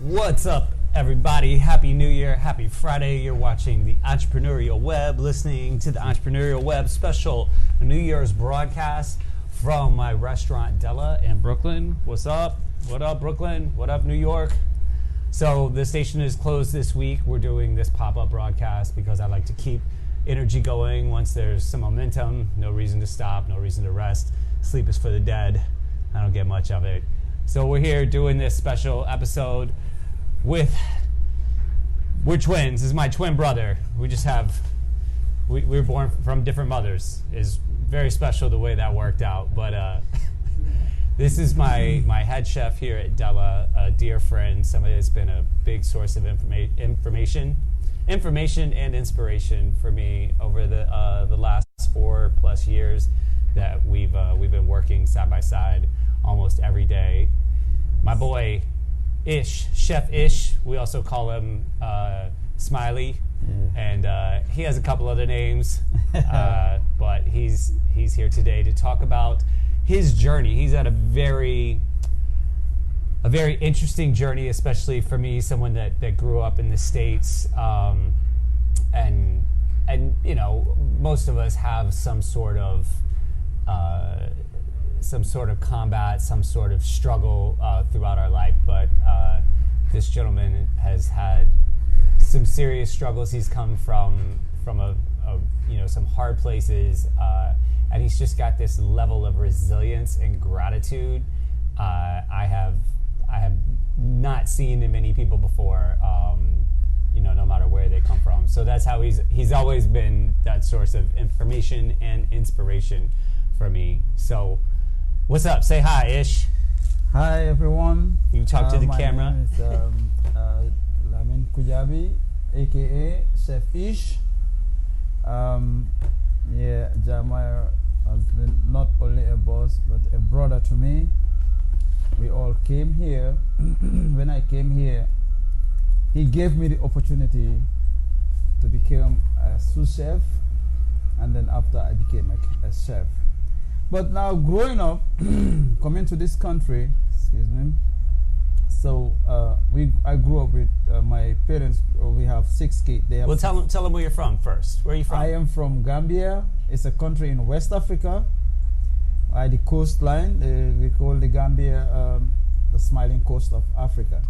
What's up, everybody? Happy New Year. Happy Friday. You're watching the Entrepreneurial Web, listening to the Entrepreneurial Web special New Year's broadcast from my restaurant, Della, in Brooklyn. What's up? What up, Brooklyn? What up, New York? So the station is closed this week. We're doing this pop-up broadcast because I like to keep energy going once there's some momentum. No reason to stop, no reason to rest. Sleep is for the dead. I don't get much of it. So we're here doing this special episode we're twins. This is my twin brother. We were born from different mothers. It's very special the way that worked out. But this is my head chef here at Della, a dear friend, somebody that's been a big source of information and inspiration for me over the last 4+ years that we've been working side by side almost every day. My boy Ish, Chef Ish, we also call him Smiley, and he has a couple other names, but he's here today to talk about his journey. He's had a very interesting journey, especially for me, someone that grew up in the States, and you know, most of us have some sort of combat, some sort of struggle throughout our life, but this gentleman has had some serious struggles. He's come from some hard places, and he's just got this level of resilience and gratitude I have not seen in many people before. No matter where they come from. So that's how he's always been that source of information and inspiration for me. So what's up? Say hi, Ish. Hi, everyone. You talk to the camera. My name is Lamin Kujabi, a.k.a. Chef Ish. Jeremiah has been not only a boss, but a brother to me. We all came here. When I came here, he gave me the opportunity to become a sous chef, and then after I became a chef. But now growing up, coming to this country, so I grew up with my parents. We have 6 kids. Well, tell them where you're from first. Where are you from? I am from Gambia. It's a country in West Africa. The coastline, we call the Gambia the smiling coast of Africa.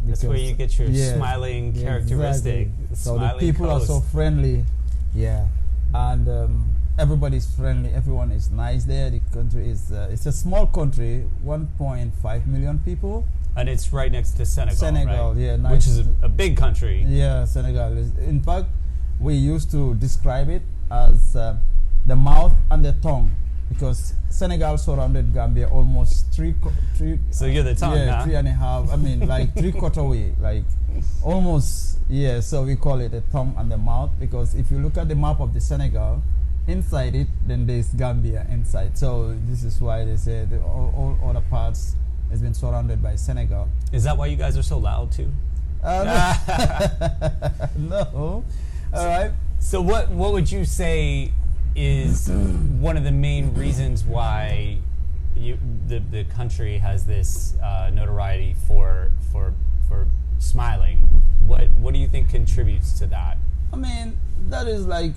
That's where you get your smiling characteristic. Exactly. So the people coast. Are so friendly, and everybody's friendly. Everyone is nice there. The country is it's a small country, 1.5 million people, and it's right next to Senegal, right? Nice. Which is a big country. Yeah, Senegal is. In fact, we used to describe it as the mouth and the tongue, because Senegal surrounded Gambia almost three. So you're the tongue, huh? 3.5. I mean, like 3/4 way, like almost. Yeah, so we call it the tongue and the mouth, because if you look at the map of the Senegal, inside it, then there's Gambia inside. So this is why they say all other parts has been surrounded by Senegal. Is that why you guys are so loud too? No. All right. So what would you say is one of the main reasons why the country has this notoriety for smiling? What do you think contributes to that? I mean, that is like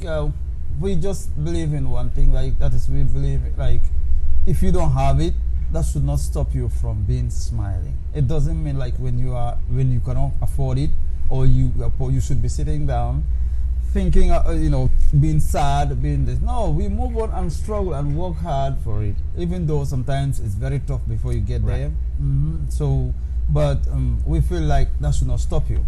we just believe in one thing. Like that is, we believe like if you don't have it, that should not stop you from being smiling. It doesn't mean like when you cannot afford it, or you should be sitting down thinking, being sad, being this. No, we move on and struggle and work hard for it, even though sometimes it's very tough before you get there. So, but we feel like that should not stop you.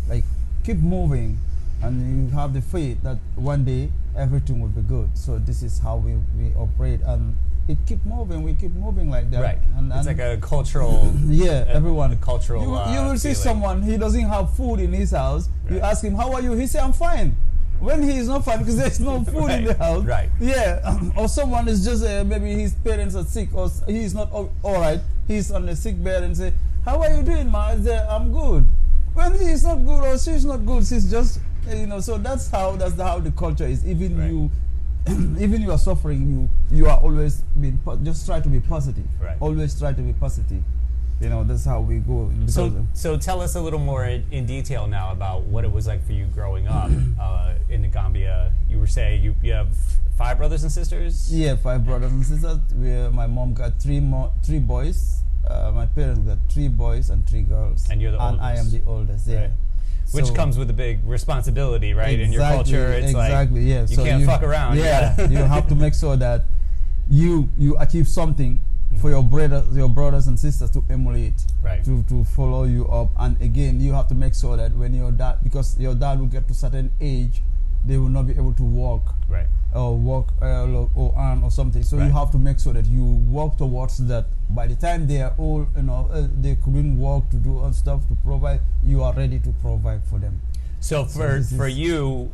Like, keep moving, and you have the faith that one day everything will be good. So this is how we operate, and we keep moving like that. Right. And it's like a cultural. Everyone. A cultural. You will see feeling. Someone, he doesn't have food in his house. Right. You ask him, "How are you?" He say, "I'm fine." When he is not fine because there's no food in the house. Right. Yeah. Or someone is just maybe his parents are sick, or he is not all right. He's on the sick bed and say, "How are you doing, ma?" I say, "I'm good." When he is not good or she's not good, she's just So that's how the culture is. Even you are suffering, you are always just try to be positive. Right. Always try to be positive. That's how we go. So tell us a little more in detail now about what it was like for you growing up in the Gambia. You were saying you have 5 brothers and sisters? Yeah, 5 brothers and sisters. My mom got 3 boys. My parents got 3 boys and 3 girls. And you're the oldest. And I am the oldest, yeah. Right. Which comes with a big responsibility, right? In your culture, it's yeah. You can't fuck around. Yeah, you have to make sure that you achieve something for your brothers and sisters to emulate, right? To follow you up. And again, you have to make sure that when because your dad will get to a certain age, they will not be able to walk, right? Or walk or earn or something. So you have to make sure that you work towards that. By the time they are old, they couldn't work to do stuff to provide. You are ready to provide for them. So for you're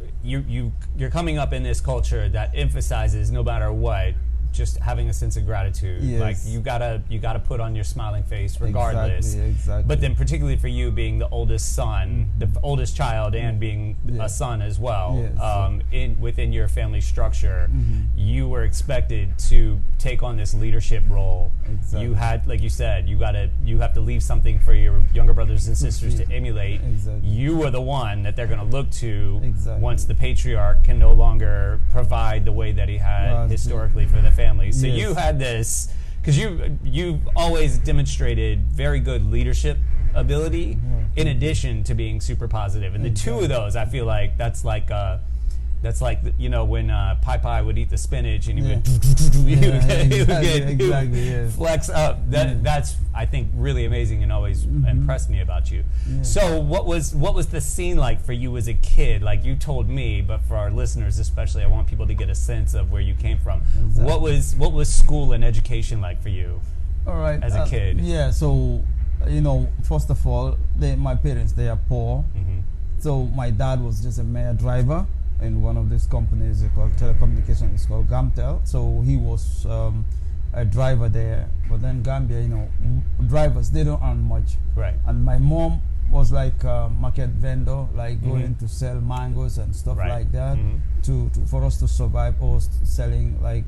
coming up in this culture that emphasizes no matter what, just having a sense of gratitude. Yes. Like you gotta put on your smiling face regardless. Exactly. But then particularly for you being the oldest son, the oldest child, and being a son as well, within your family structure, you were expected to take on this leadership role. Exactly. You had, like you said, you have to leave something for your younger brothers and sisters to emulate. Exactly. You were the one that they're going to look to once the Exactly. patriarch can no longer provide the way that he had historically for the family. So you had this, because you've always demonstrated very good leadership ability in addition to being super positive. And the two of those, I feel like that's like when Pai would eat the spinach and he would flex up. That's, I think, really amazing and always impressed me about you. Yeah. So what was the scene like for you as a kid? Like you told me, but for our listeners especially, I want people to get a sense of where you came from. Exactly. What was school and education like for you? All right, as a kid? Yeah, so first of all, my parents, they are poor. So my dad was just a mere driver in one of these companies called telecommunication. It's called Gamtel. So he was a driver there. But then Gambia, drivers, they don't earn much. Right. And my mom was like a market vendor, like going to sell mangoes and stuff like that for us to survive, or selling like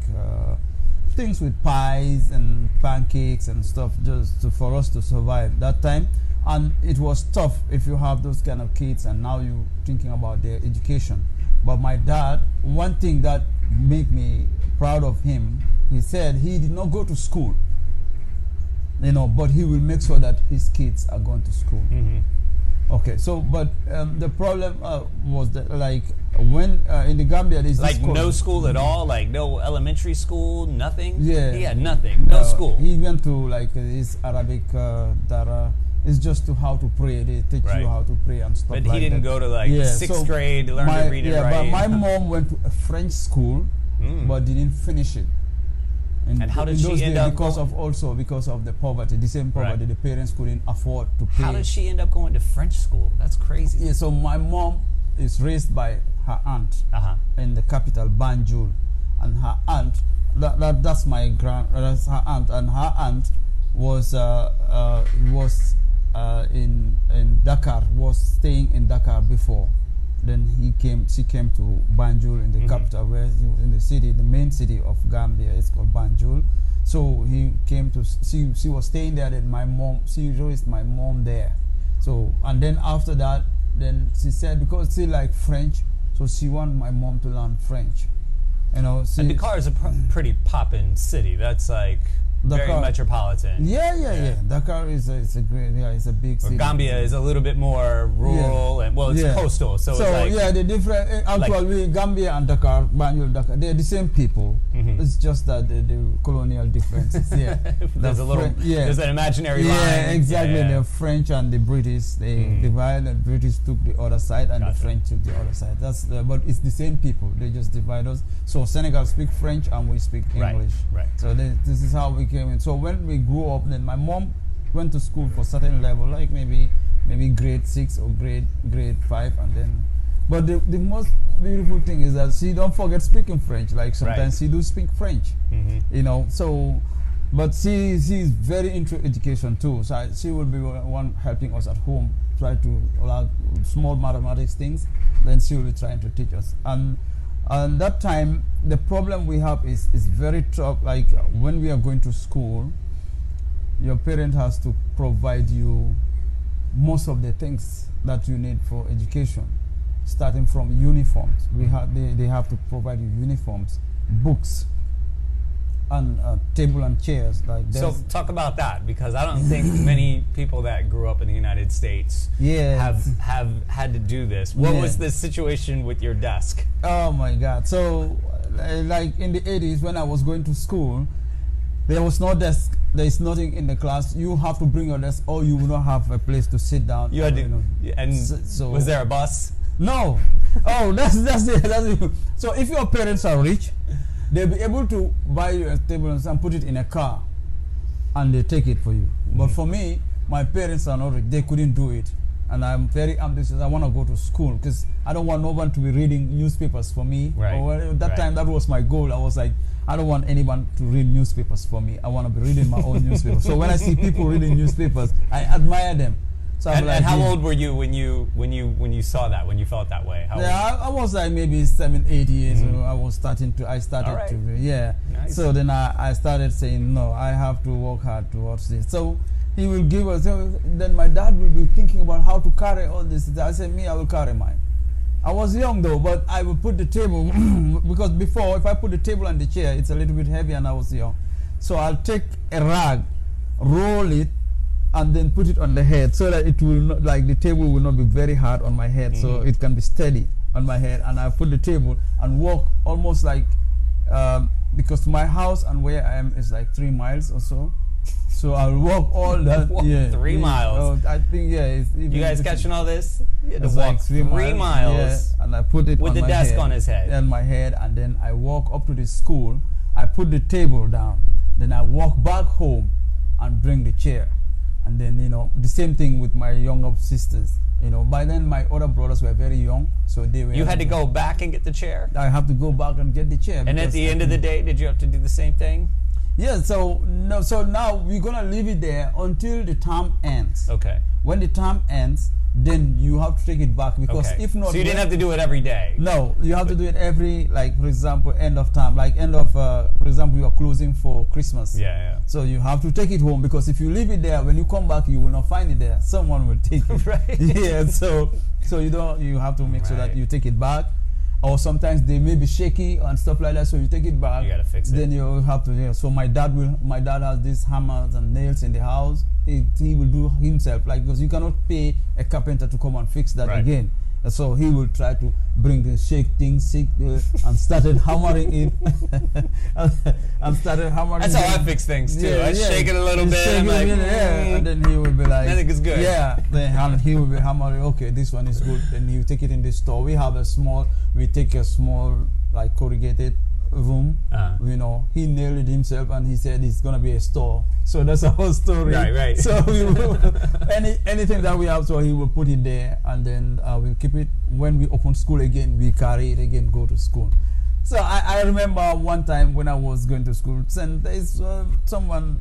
things with pies and pancakes and stuff for us to survive that time. And it was tough if you have those kind of kids and now you're thinking about their education. But my dad, one thing that made me proud of him, he said he did not go to school, but he will make sure that his kids are going to school. Okay, so but the problem was that when in the Gambia there's like this no school at all, like no elementary school, nothing. Yeah, he had nothing, no school. He went to this Arabic Dara. It's just to how to pray. They teach you how to pray and stuff like that. But he didn't go to 6th grade to learn to read and write. But my mom went to a French school, but didn't finish it. And how did she end up? Because of the poverty, the same poverty, the parents couldn't afford to pay. How did she end up going to French school? That's crazy. Yeah, so my mom is raised by her aunt in the capital, Banjul, and her aunt, that's her aunt, and her aunt was in Dakar, was staying in Dakar before. Then she came to Banjul in the capital, where he was in the city, the main city of Gambia. It's called Banjul. So he came to, she was staying there. Then she raised my mom there. So, and then after that, then she said, because she liked French, so she wanted my mom to learn French. And Dakar is a pretty poppin' city. That's like very metropolitan. Yeah. Dakar is a big city. Gambia is a little bit more rural and it's coastal. So it's like, the different actually Gambia and Dakar, Banjul, Dakar, they're the same people. It's just that the colonial differences. Yeah, there's there's an imaginary line. Yeah, exactly. The French and the British, they divided. The British took the other side, and the French took the other side. But it's the same people. They just divide us. So Senegal speak French and we speak English. Right. So this is how we came in. So when we grew up, then my mom went to school for certain level, like maybe grade 6 or grade 5, and then. But the most beautiful thing is that she don't forget speaking French. Like sometimes she do speak French, So, but she's very into education too. So she will be one helping us at home, try to learn small mathematics things. Then she will be trying to teach us. And that time, the problem we have is very tough. Like when we are going to school, your parent has to provide you most of the things that you need for education, starting from uniforms. They have to provide you uniforms, books, and table and chairs. Like so talk about that, because I don't think many people that grew up in the United States have had to do this. What was the situation with your desk? Oh my God. So like in the 80s when I was going to school, there was no desk. There is nothing in the class. You have to bring your desk, or you will not have a place to sit down. You had to, and so was there a bus? No. Oh, that's it. So if your parents are rich, they'll be able to buy you a table and put it in a car, and they take it for you. But for me, my parents are not rich. They couldn't do it, and I'm very ambitious. I want to go to school because I don't want no one to be reading newspapers for me. Right. Or at that time, that was my goal. I was like, I don't want anyone to read newspapers for me. I want to be reading my own newspaper. So when I see people reading newspapers, I admire them. So and how old were you when you saw that, when you felt that way? I was like maybe 7, 8 years. I started right. to Nice. So then I started saying, no, I have to work hard towards this. So he will give us. Then my dad will be thinking about how to carry all this. I said, I will carry mine. I was young though, but I would put the table because before, if I put the table and the chair, it's a little bit heavy, and I was young. So I'll take a rag, roll it, and then put it on the head so that it will not, like the table will not be very hard on my head, so it can be steady on my head. And I put the table and walk almost like, because my house and where I am is like 3 miles or so. So I'll walk all that. 3 miles. I think you guys catching all this? You had to walk like 3 miles. And I put it with on the my desk head, on his head. And my head, and then I walk up to the school. I put the table down. Then I walk back home and bring the chair. And then the same thing with my younger sisters. By then my other brothers were very young, so they were. You had to go back and get the chair. I have to go back and get the chair. And at the end of the day, did you have to do the same thing? Yeah, so now we're gonna leave it there until the term ends. Okay. When the term ends, then you have to take it back, because if not, so you didn't have to do it every day. No, you have to do it every, like for example, end of term, like end of, for example, you are closing for Christmas. Yeah. So you have to take it home, because if you leave it there, when you come back, you will not find it there. Someone will take it. Right. Yeah. So you have to make sure that you take it back. Or sometimes they may be shaky and stuff like that, so you take it back. You gotta fix it. Then you have to. So my dad has these hammers and nails in the house. He will do himself, like, because you cannot pay a carpenter to come and fix that again. So he will try to bring the shake and started hammering it. and started hammering. That's how I fix things too. I shake it a little bit. I'm like, and then he will be like, I think it's good. Yeah. Then he will be hammering. Okay, this one is good. Then you take it in the store. We take a small like corrugated room. He nailed it himself, and he said it's gonna be a store. So that's our story. Right. So we will, anything that we have, so he will put it there, and then we'll keep it. When we open school again, we carry it again, go to school. So I remember one time when I was going to school, and there's someone,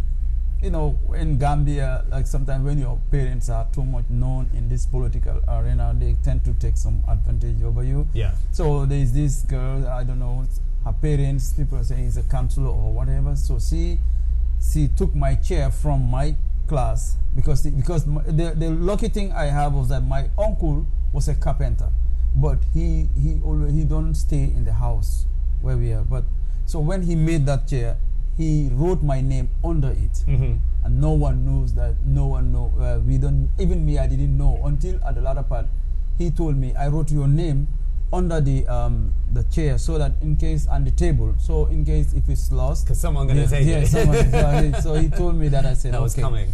in Gambia, like sometimes when your parents are too much known in this political arena, they tend to take some advantage over you. Yeah. So there's this girl, I don't know, her parents, people say he's a counselor or whatever. So she took my chair from my class because the lucky thing I have was that my uncle was a carpenter, but he don't stay in the house where we are. But so when he made that chair, he wrote my name under it, and no one knows that. No one know. We don't. Even me, I didn't know until at the latter part. He told me, I wrote your name under the chair, so that in case, and the table, so in case if it's lost, because someone gonna take it. So he told me that. I said, that was coming.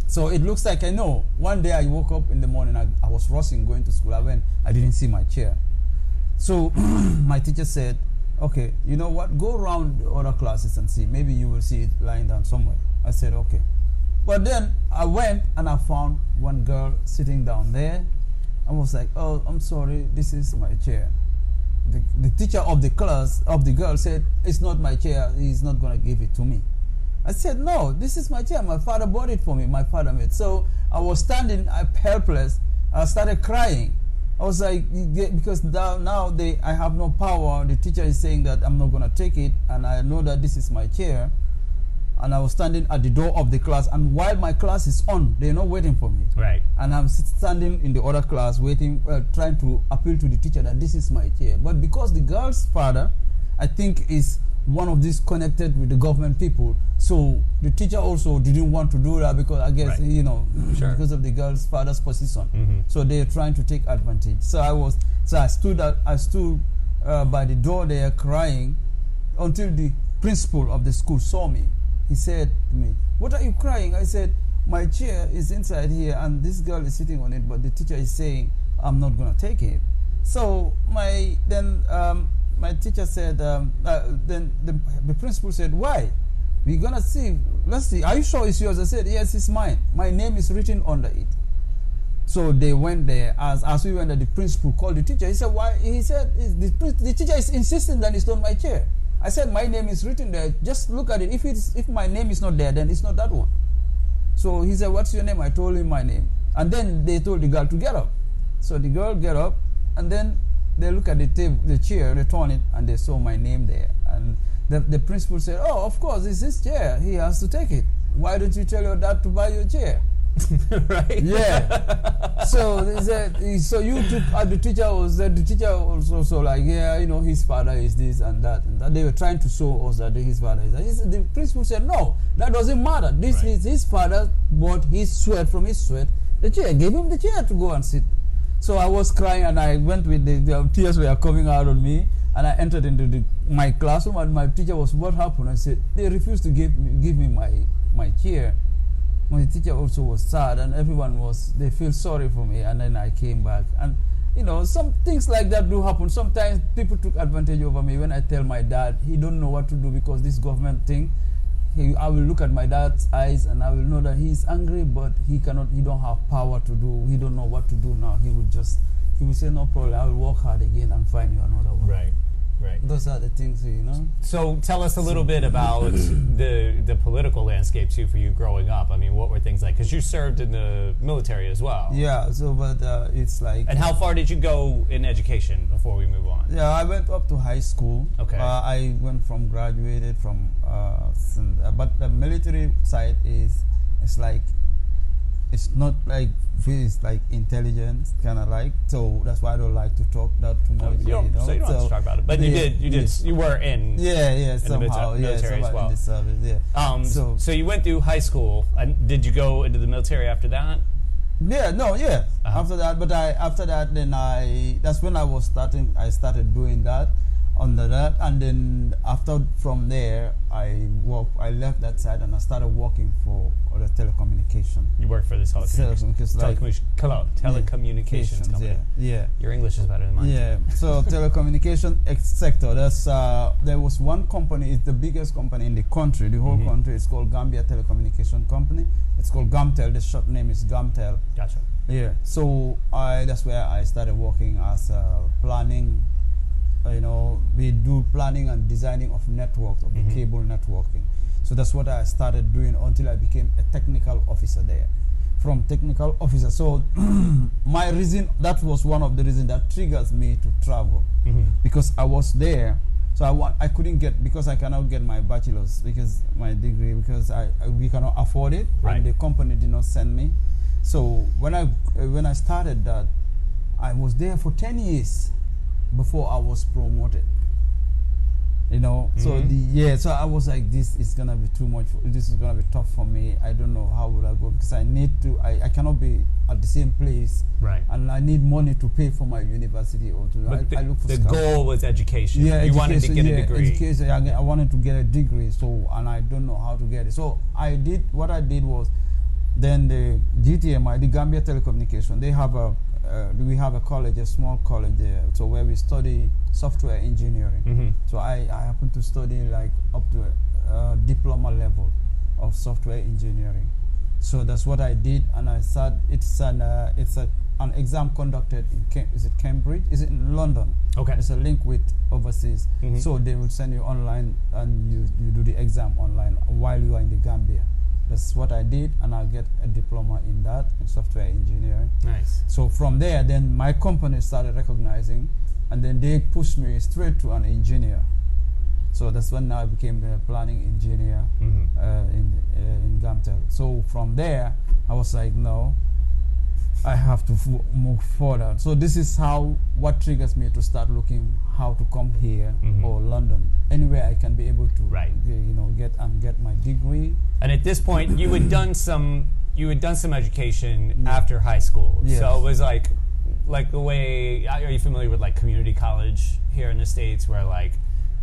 So it looks like I know. One day I woke up in the morning. I was rushing going to school. I didn't see my chair. So my teacher said, okay, you know what? Go around the other classes and see. Maybe you will see it lying down somewhere. I said, okay. But then I went and I found one girl sitting down there. I was like, oh, I'm sorry, this is my chair. The teacher of the class, of the girl, said, it's not my chair. He's not going to give it to me. I said, no, this is my chair. My father bought it for me. My father made it. So I was standing helpless. I started crying. I was like, because now I have no power. The teacher is saying that I'm not going to take it, and I know that this is my chair. and I was standing at the door of the class, and while my class is on, they're not waiting for me. Right. And I'm standing in the other class waiting, trying to appeal to the teacher that this is my chair. But because the girl's father, I think, is one of these connected with the government people, so the teacher also didn't want to do that because I guess, Right. you know, Sure. because of the girl's father's position. Mhm. So they're trying to take advantage. So I stood by the door there crying until the principal of the school saw me. He said to me, "What are you crying?" I said, "My chair is inside here and this girl is sitting on it, but the teacher is saying I'm not going to take it." So my teacher said, then the principal said, "Why? We're going to see. Let's see. Are you sure it's yours?" I said, "Yes, it's mine. My name is written under it." So they went there. As we went there, the principal called the teacher. He said, "Why?" He said, the teacher is insisting that it's not my chair." I said, "My name is written there. Just look at it. If my name is not there, then it's not that one." So he said, "What's your name?" I told him my name. And then they told the girl to get up. So the girl get up, and then they look at the chair, they turn it, and they saw my name there. And the principal said, "Oh, of course, it's his chair. He has to take it. Why don't you tell your dad to buy your chair?" Right. Yeah. So they said, "So you took," the teacher was also like, "Yeah, you know, his father is this and that." And that they were trying to show us that his father is that. The principal said, "No, that doesn't matter. This Right. is his father bought his sweat from his sweat. The chair, gave him the chair to go and sit." So I was crying, and I went with the tears were coming out on me, and I entered into my classroom, and my teacher was, "What happened?" I said, "They refused to give me my chair." My teacher also was sad, and they feel sorry for me. And then I came back, and you know, some things like that do happen. Sometimes people took advantage over me. When I tell my dad, he don't know what to do because this government thing. I will look at my dad's eyes, and I will know that he's angry, but he don't have power to do. He don't know what to do now. He will say, "No problem. I will work hard again and find you another one." Right. Right. Those are the things, you know. So tell us a little bit about the political landscape too for you growing up. I mean, what were things like? Because you served in the military as well. Yeah. So, but it's like. And how far did you go in education before we move on? Yeah, I went up to high school. Okay. I graduated from, but the military side it's like, it's not like it's like intelligence kind of like. So that's why I don't like to talk that too much. So you don't have to talk about it. But you were in. Yeah, somehow. Military as well. In the service, yeah. So you went through high school, and did you go into the military after that? Yeah, no, yeah. Uh-huh. After that, then that's when I started doing that, under that, and then from there, I left that side and I started working for the telecommunication. You worked for the telecommunications company. Yeah. Your English is better than mine. Yeah. So telecommunication sector. There was one company. It's the biggest company in the country. The whole country. It's called Gambia Telecommunication Company. It's called Gamtel. The short name is Gamtel. Gotcha. Yeah. So that's where I started working as planning. You know, we do planning and designing of networks, of the cable networking. So that's what I started doing until I became a technical officer there. From technical officer, so my reason, that was one of the reasons that triggers me to travel, because I was there. So I couldn't get, because I cannot get my bachelor's, because my degree, because we cannot afford it, right. And the company did not send me. So when I started that, I was there for 10 years before I was promoted. You know, so so I was like, this is gonna be too much. This is gonna be tough for me. I don't know how will I go, because I need to. I cannot be at the same place, right? And I need money to pay for my university or to. But I look for the goal was education. Yeah, you wanted to get a degree. Education. I wanted to get a degree. So, and I don't know how to get it. So what I did was, then the GTMI, the Gambia Telecommunication, we have a college, a small college there, so where we study software engineering. So I happen to study like up to a diploma level of software engineering. So that's what I did, and I said it's an exam conducted in is it Cambridge? Is it in London? Okay. It's a link with overseas. So they will send you online, and you do the exam online while you are in the Gambia. That's what I did, and I get a diploma in that, in software engineering. Nice. So from there, then my company started recognizing, and then they pushed me straight to an engineer. So that's when I became the planning engineer in Gamtel. So from there, I was like, no, I have to move further. So this is what triggers me to start looking how to come here or London, anywhere I can be able to, get my degree. And at this point, you had done some education after high school. Yes. So it was like the way. Are you familiar with like community college here in the States, where like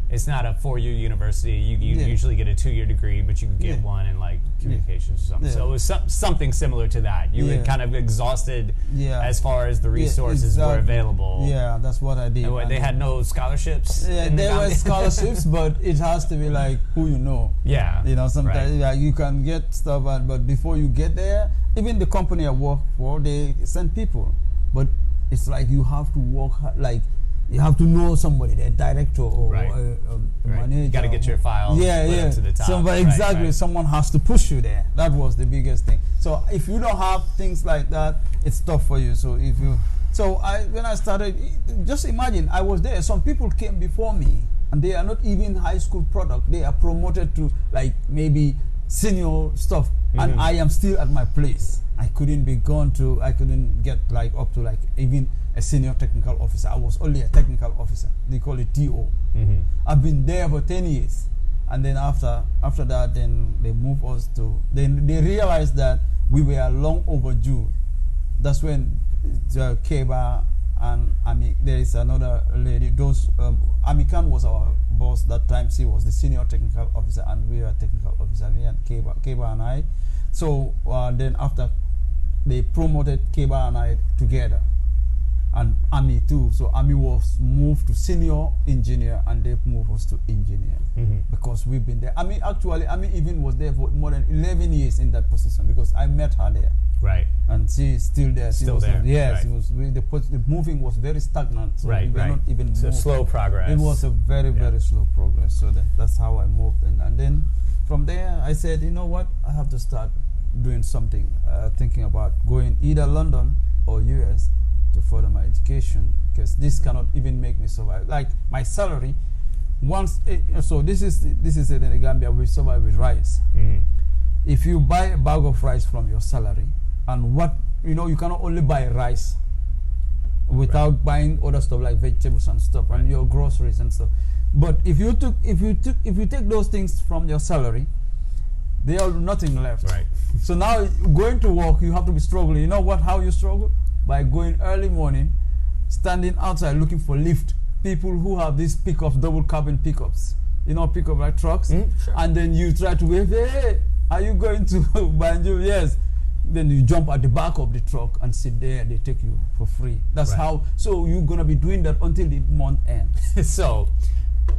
it's not a 4-year university. You usually get a 2-year degree, but you could get one in like communications or something. So it was something similar to that. You had kind of exhausted as far as the resources were available. Yeah, that's what I did. And they had no scholarships? Yeah, there were scholarships, but it has to be like who you know. Yeah. Sometimes you can get stuff, but before you get there, even the company I work for, they send people. But it's like you have to work hard, like you have to know somebody, the director or manager. You got to get your file to the top. Exactly. Someone has to push you there. That was the biggest thing. So if you don't have things like that, it's tough for you. So when I started, just imagine I was there. Some people came before me, and they are not even high school product. They are promoted to like maybe senior stuff, and I am still at my place. I couldn't get like up to like even a senior technical officer. I was only a technical officer. They call it TO. I've been there for 10 years. And then after that, then they moved us to, then they realized that we were long overdue. That's when Keba and Ami, there is another lady, Ami Khan was our boss that time. She was the senior technical officer and we were technical officer. We had Keba and I. So then after they promoted Keba and I together, and Ami too. So Ami was moved to senior engineer, and they moved us to engineer because we've been there. Ami even was there for more than 11 years in that position because I met her there. Right. And she is still there. Still there. Yes, right. The moving was very stagnant. So we were not even so slow progress. It was a very, very slow progress. So that's how I moved. And then from there, I said, you know what? I have to start doing something, thinking about going either London or US to further my education, because this cannot even make me survive. Like my salary, so this is it in the Gambia, we survive with rice. If you buy a bag of rice from your salary, and you cannot only buy rice without buying other stuff like vegetables and stuff and your groceries and stuff. But if you take those things from your salary, they have nothing left. Right. So now going to work, you have to be struggling. You know how you struggle? By going early morning, standing outside looking for lift. People who have these double cabin pickups, pickup like trucks, sure. And then you try to wave, hey, are you going to Banjo? Yes. Then you jump at the back of the truck and sit there, and they take you for free. That's how. So you're gonna be doing that until the month ends. So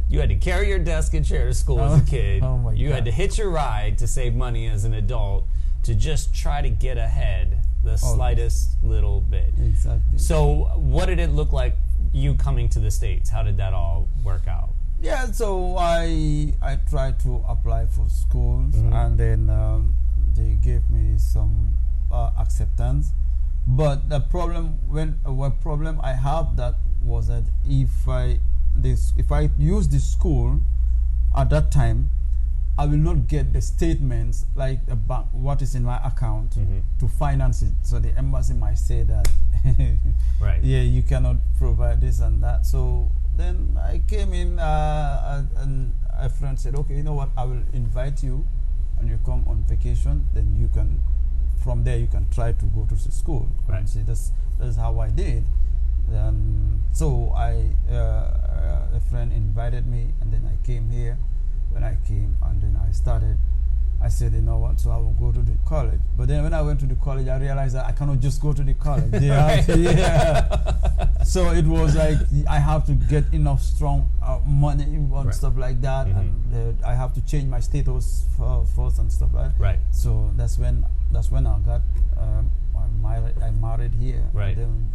you had to carry your desk and chair to school as a kid. You had to hitch a ride to save money as an adult to just try to get ahead the slightest little bit. Exactly. So what did it look like you coming to the States? How did that all work out? Yeah, so I tried to apply for schools, and then they gave me some acceptance. But the problem I have that was that if I use the school at that time, I will not get the statements like the bank, what is in my account to finance it. So the embassy might say that, yeah, you cannot provide this and that. So then I came in, and a friend said, okay, you know what? I will invite you, and you come on vacation. Then you can, from there, you can try to go to the school. Right. And see, that's how I did. So a friend invited me, and then I came here. When I came, and then I said, you know what, so I will go to the college. But then when I went to the college, I realized that I cannot just go to the college. So it was like, I have to get enough strong money and stuff like that, and I have to change my status first and stuff like that. Right. So that's when I got, I married here. Right. And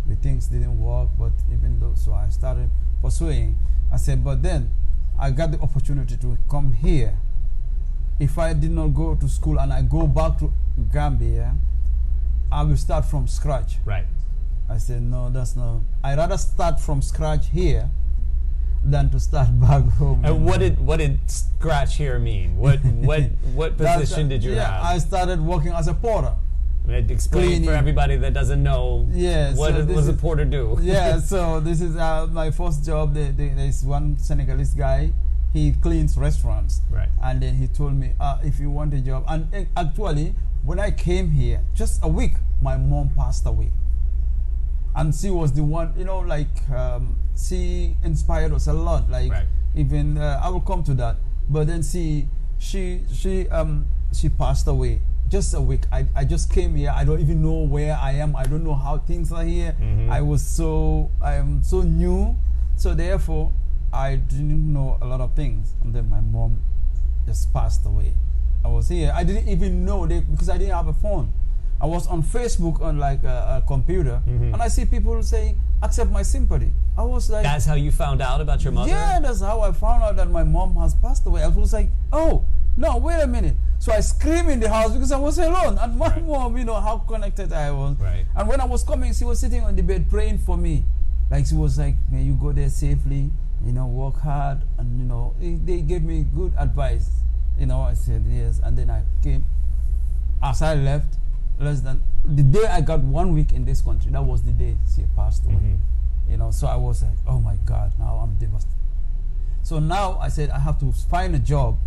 then things didn't work, but even though, so I started pursuing. I said, but then I got the opportunity to come here. If I did not go to school and I go back to Gambia, I will start from scratch. Right. I said, no, that's not. I rather start from scratch here than to start back home. And what did scratch here mean? What position did you have? I started working as a porter. Explain Cleaning. for everybody that doesn't know. What does a porter do? Yeah, so this is my first job. There's one Senegalese guy. He cleans restaurants. Right. And then he told me, if you want a job. And actually, when I came here, just a week, my mom passed away. And she was the one, she inspired us a lot. Like, right. even I will come to that. But then she passed away. Just a week. I just came here. I don't even know where I am. I don't know how things are here. Mm-hmm. I am so new. So therefore, I didn't know a lot of things. And then my mom just passed away. I was here. I didn't even know because I didn't have a phone. I was on Facebook on like a computer, mm-hmm. and I see people saying, "Accept my sympathy." I was like, "That's how you found out about your mother?" Yeah, that's how I found out that my mom has passed away. I was like, "Oh, no, wait a minute." So I screamed in the house because I was alone, and my mom, how connected I was. Right. And when I was coming, she was sitting on the bed praying for me. Like, she was like, "May you go there safely, work hard," and they gave me good advice. I said yes, and then I came. As I left, the day I got 1 week in this country, that was the day she passed away. Mm-hmm. So I was like, oh my God, now I'm devastated. So now I said I have to find a job,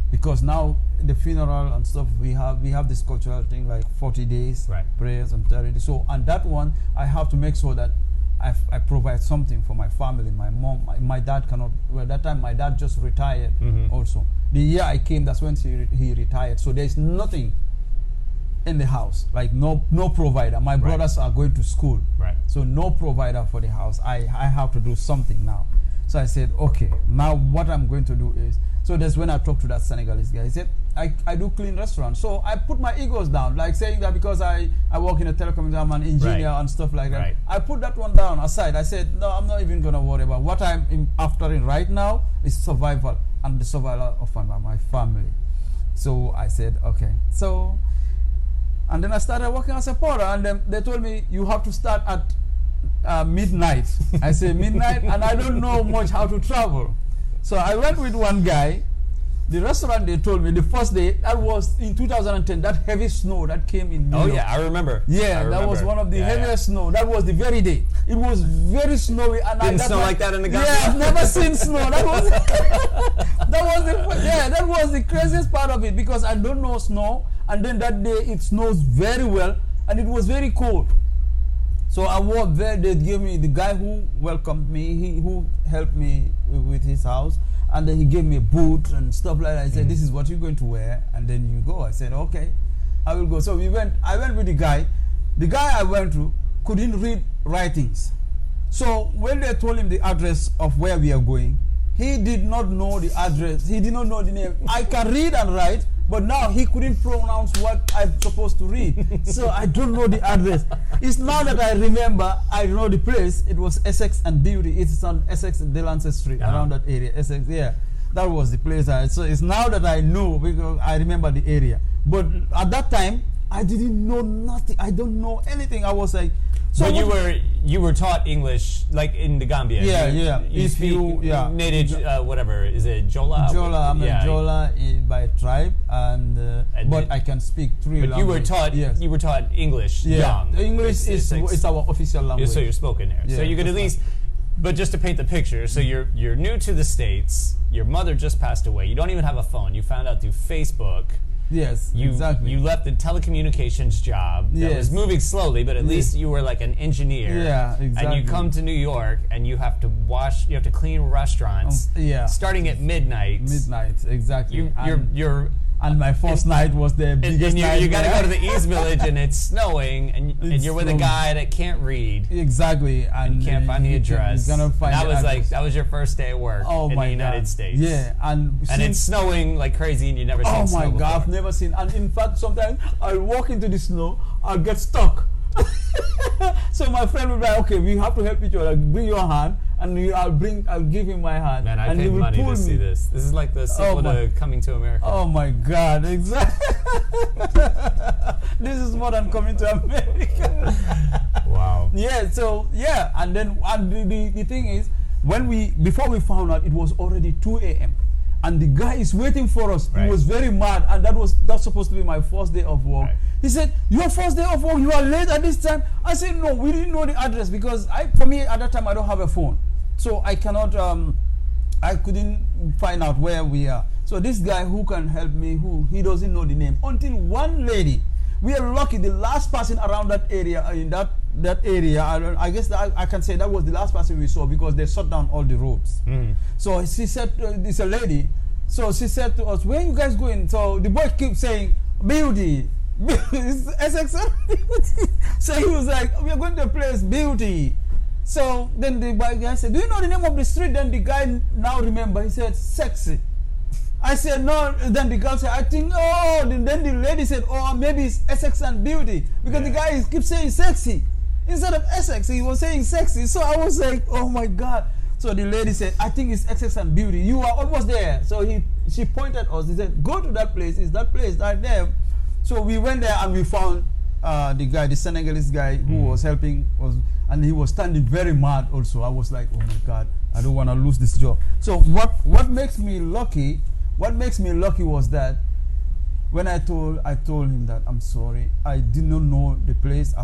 because now the funeral and stuff, we have this cultural thing like 40 days, right. prayers and charity. So on that one, I have to make sure that I provide something for my family. My mom, my dad cannot. Well, that time my dad just retired. Mm-hmm. Also, the year I came, that's when he retired. So there's nothing in the house, like no provider. My brothers are going to school, right? So no provider for the house. I have to do something now. So I said, okay, now what I'm going to do is, so that's when I talked to that Senegalese guy. He said, I do clean restaurants. So I put my egos down, like saying that because I work in a telecom, I'm an engineer and stuff like that. Right. I put that one down aside. I said, no, I'm not even going to worry about what I'm after right now is survival and the survival of my family. So I said, okay. So, and then I started working as a porter, and then they told me, you have to start at midnight. I said, midnight, and I don't know much how to travel. So I went with one guy. The restaurant, they told me the first day, that was in 2010, that heavy snow that came in New York. Oh yeah, I remember. Yeah, that was one of the heaviest snow. That was the very day. It was very snowy. And didn't snow like that in the Gambia? Yeah, I've never seen snow. That was the craziest part of it, because I don't know snow. And then that day it snows very well, and it was very cold. So I walked there. They gave me, the guy who welcomed me, who helped me with his house, and then he gave me a boot and stuff like that. I said, this is what you're going to wear, and then you go. I said, okay, I will go. So I went with the guy. The guy I went to couldn't read writings. So when they told him the address of where we are going, he did not know the address. He did not know the name. I can read and write, but now he couldn't pronounce what I'm supposed to read. So I don't know the address. It's now that I remember, I know the place. It was Essex and Beauty. It's on Essex and Della Street, around that area. Essex, yeah. That was the place. So it's now that I know, because I remember the area. But at that time, I didn't know nothing. I don't know anything. I was like, so but you were taught English like in the Gambia. Yeah, You speak native whatever, is it Jola? Jola, I'm a Jola by tribe, and but I can speak 3 languages. But you were taught English young. English is our official language. So you're spoken there. So you could at least. But just to paint the picture, so you're new to the States. Your mother just passed away. You don't even have a phone. You found out through Facebook. Yes, exactly. You left the telecommunications job that was moving slowly, but at least you were like an engineer. Yeah, exactly. And you come to New York and you have to clean restaurants. Starting at midnight. Midnight, exactly. And my first night was the biggest night. You got to go to the East Village and it's snowing, and you're with a guy that can't read. Exactly, and can't find the address. That was your first day at work in the United States. Yeah, and it's snowing like crazy, and you never seen snow before. Oh my God, I've never seen. And in fact, sometimes I'll walk into the snow, I'll get stuck. So my friend will be like, okay, we have to help each other. Bring your hand, and I'll give him my hand. Man, I paid money to see this. This is like the sequel to Coming to America. Oh my God, exactly. This is more than Coming to America. Wow. Yeah. So and the thing is, before we found out, it was already 2 a.m. and the guy is waiting for us. Right. He was very mad, and that's supposed to be my first day of work. Right. He said, "Your first day of work, you are late at this time." I said, "No, we didn't know the address because for me at that time I don't have a phone, so I cannot. I couldn't find out where we are. So this guy who can help me, he doesn't know the name until one lady. We are lucky, the last person around that area, in that area, I guess that I can say that was the last person we saw because they shut down all the roads. So she said, it's a lady, so she said to us, "Where are you guys going?" So the boy keeps saying, "Beauty." It's SXL Beauty. So he was like, "We are going to a place, Beauty." So then the guy said, "Do you know the name of the street?" Then the guy now remember, he said, "Sexy." I said, "No." Then the girl said, "I think, oh." Then the lady said, "Oh, maybe it's Essex and Beauty." Because the guy keeps saying sexy. Instead of Essex, he was saying sexy. So I was like, oh my God. So the lady said, "I think it's Essex and Beauty. You are almost there." So she pointed us. He said, "Go to that place. It's that place right there." So we went there and we found the guy, the Senegalese guy who was helping us. And he was standing very mad also. I was like, oh my God, I don't want to lose this job. So what makes me lucky was that when I told him that I'm sorry, I did not know the place. I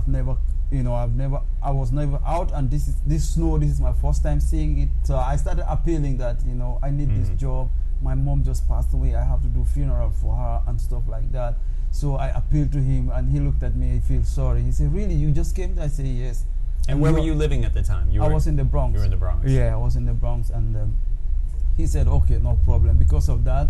was never out, and this snow, this is my first time seeing it. So I started appealing that, I need this job. My mom just passed away. I have to do funeral for her and stuff like that. So I appealed to him, and he looked at me. He feels sorry. He said, "Really, you just came?" I said, "Yes." And where were you living at the time? I was in the Bronx. You were in the Bronx. Yeah, I was in the Bronx, and he said, "Okay, no problem." Because of that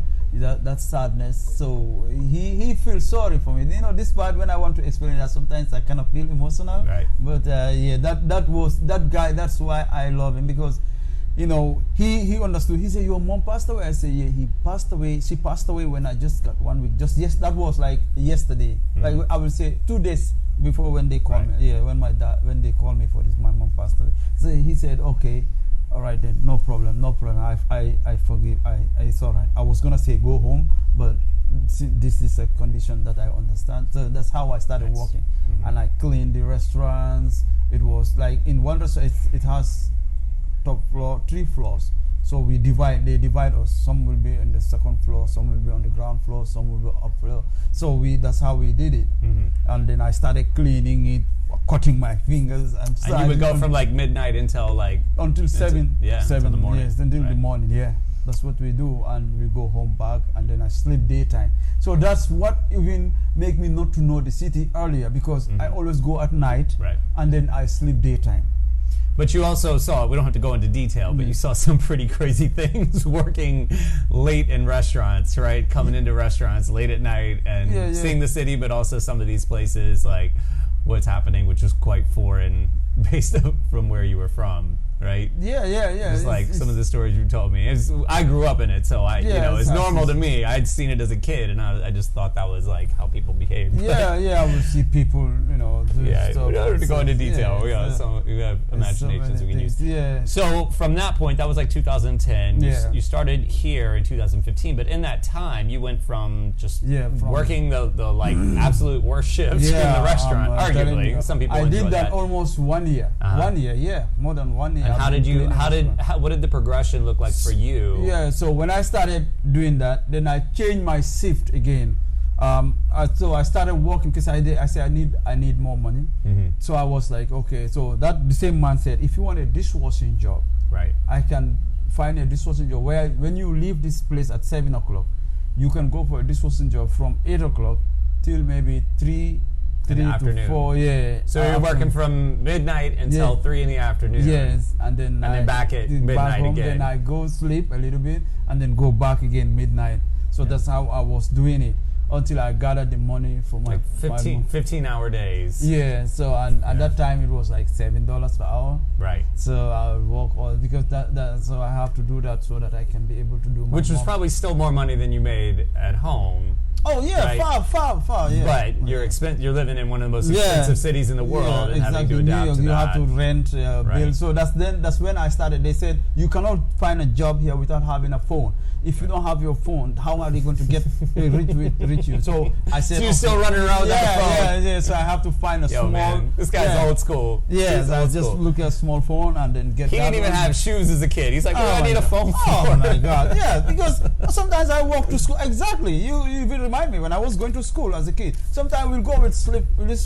sadness, so he feels sorry for me. This part when I want to explain that, sometimes I kind of feel emotional. Right. But that guy. That's why I love him, because he understood. He said, "Your mom passed away." I said, "Yeah, he passed away. She passed away when I just got 1 week. That was like yesterday. Like I will say 2 days before when they called me. Yeah, when they called me for this, my mom passed away." So he said, "Okay, all right then, no problem. I forgive. It's all right. I was gonna say go home, but this is a condition that I understand." So that's how I started working, and I cleaned the restaurants. It was like in one restaurant, it has top floor, 3 floors. So they divide us. Some will be on the second floor, some will be on the ground floor, some will be up floor. So that's how we did it. And then I started cleaning it, cutting my fingers, and you would go from like midnight until 7 until the morning. Yes, until the morning. Yeah, that's what we do, and we go home back, and then I sleep daytime. So that's what even make me not to know the city earlier, because I always go at night, and then I sleep daytime. But you also saw, we don't have to go into detail, but you saw some pretty crazy things working late in restaurants, right? Coming into restaurants late at night and seeing the city, but also some of these places, like what's happening, which was quite foreign based from where you were from, right? Yeah. It's like some of the stories you told me. I grew up in it, so it's normal to me. I'd seen it as a kid, and I just thought that was like how people behave. I would see people, do stuff. We don't have to go into detail. We have imaginations we can use. Yeah. So from that point, that was like 2010. You started here in 2015, but in that time, you went from just working the like absolute worst shifts in the restaurant, arguably. Some people I did that that almost 1 year. 1 year, more than 1 year. And what did the progression look like for you? Yeah, so when I started doing that, then I changed my shift again. So I started working because I said I need more money. So I was like, okay. So the same man said, if you want a dishwashing job, I can find a dishwashing job where when you leave this place at 7 o'clock, you can go for a dishwashing job from 8 o'clock till maybe 3 to 4. So you're working from midnight until 3 in the afternoon. Yes, and then back at midnight home, again. Then I go sleep a little bit and then go back again midnight. So that's how I was doing it until I gathered the money for my 15-hour days. Yeah. So at that time it was like $7 per hour. Right. So I would work all because so I have to do that so that I can be able to do. Which was probably still more money than you made at home. Oh yeah, right? far. Yeah. But you're living in one of the most expensive cities in the world, and having to adapt to you that. have to rent, Right. build. So that's when I started. They said you cannot find a job here without having a phone. If you don't have your phone, how are they going to get reach you? So I said, so you're still running around without a phone. Yeah. So I have to find a small. Man, this guy's old school. Yes, I old just school. look at a small phone and then get. He didn't even have shoes as a kid. He's like, what do I need a phone for? Oh my God! Yeah, because sometimes I walk to school. Exactly. You even remind me when I was going to school as a kid. Sometimes we'll go with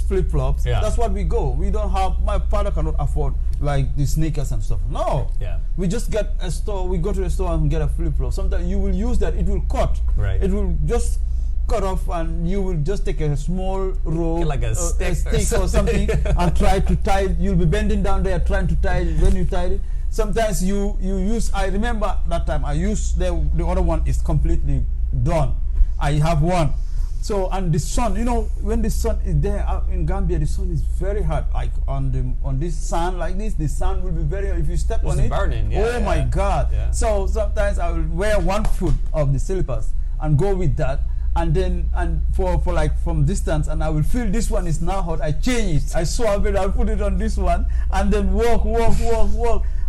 flip flops. Yeah. That's what we go. We don't have. My father cannot afford like the sneakers and stuff. No. Yeah. We just get a store. We go to the store and get a flip flop. Sometimes you will use that. It will cut. Right. It will just cut off, and you will just take a small rope, like a stick or something, and try to tie it. You'll be bending down there trying to tie it. When you tie it, sometimes you use. I remember that time I used the other one is completely done. I have one. So, and the sun, when the sun is there in Gambia, the sun is very hot. Like on this sun like this, the sun will be very hot. If you step on it, burning. Yeah, my God. Yeah. So sometimes I will wear 1 foot of the slippers and go with that. And then, for like from distance, and I will feel this one is now hot. I change it. I swap it. I'll put it on this one, and then walk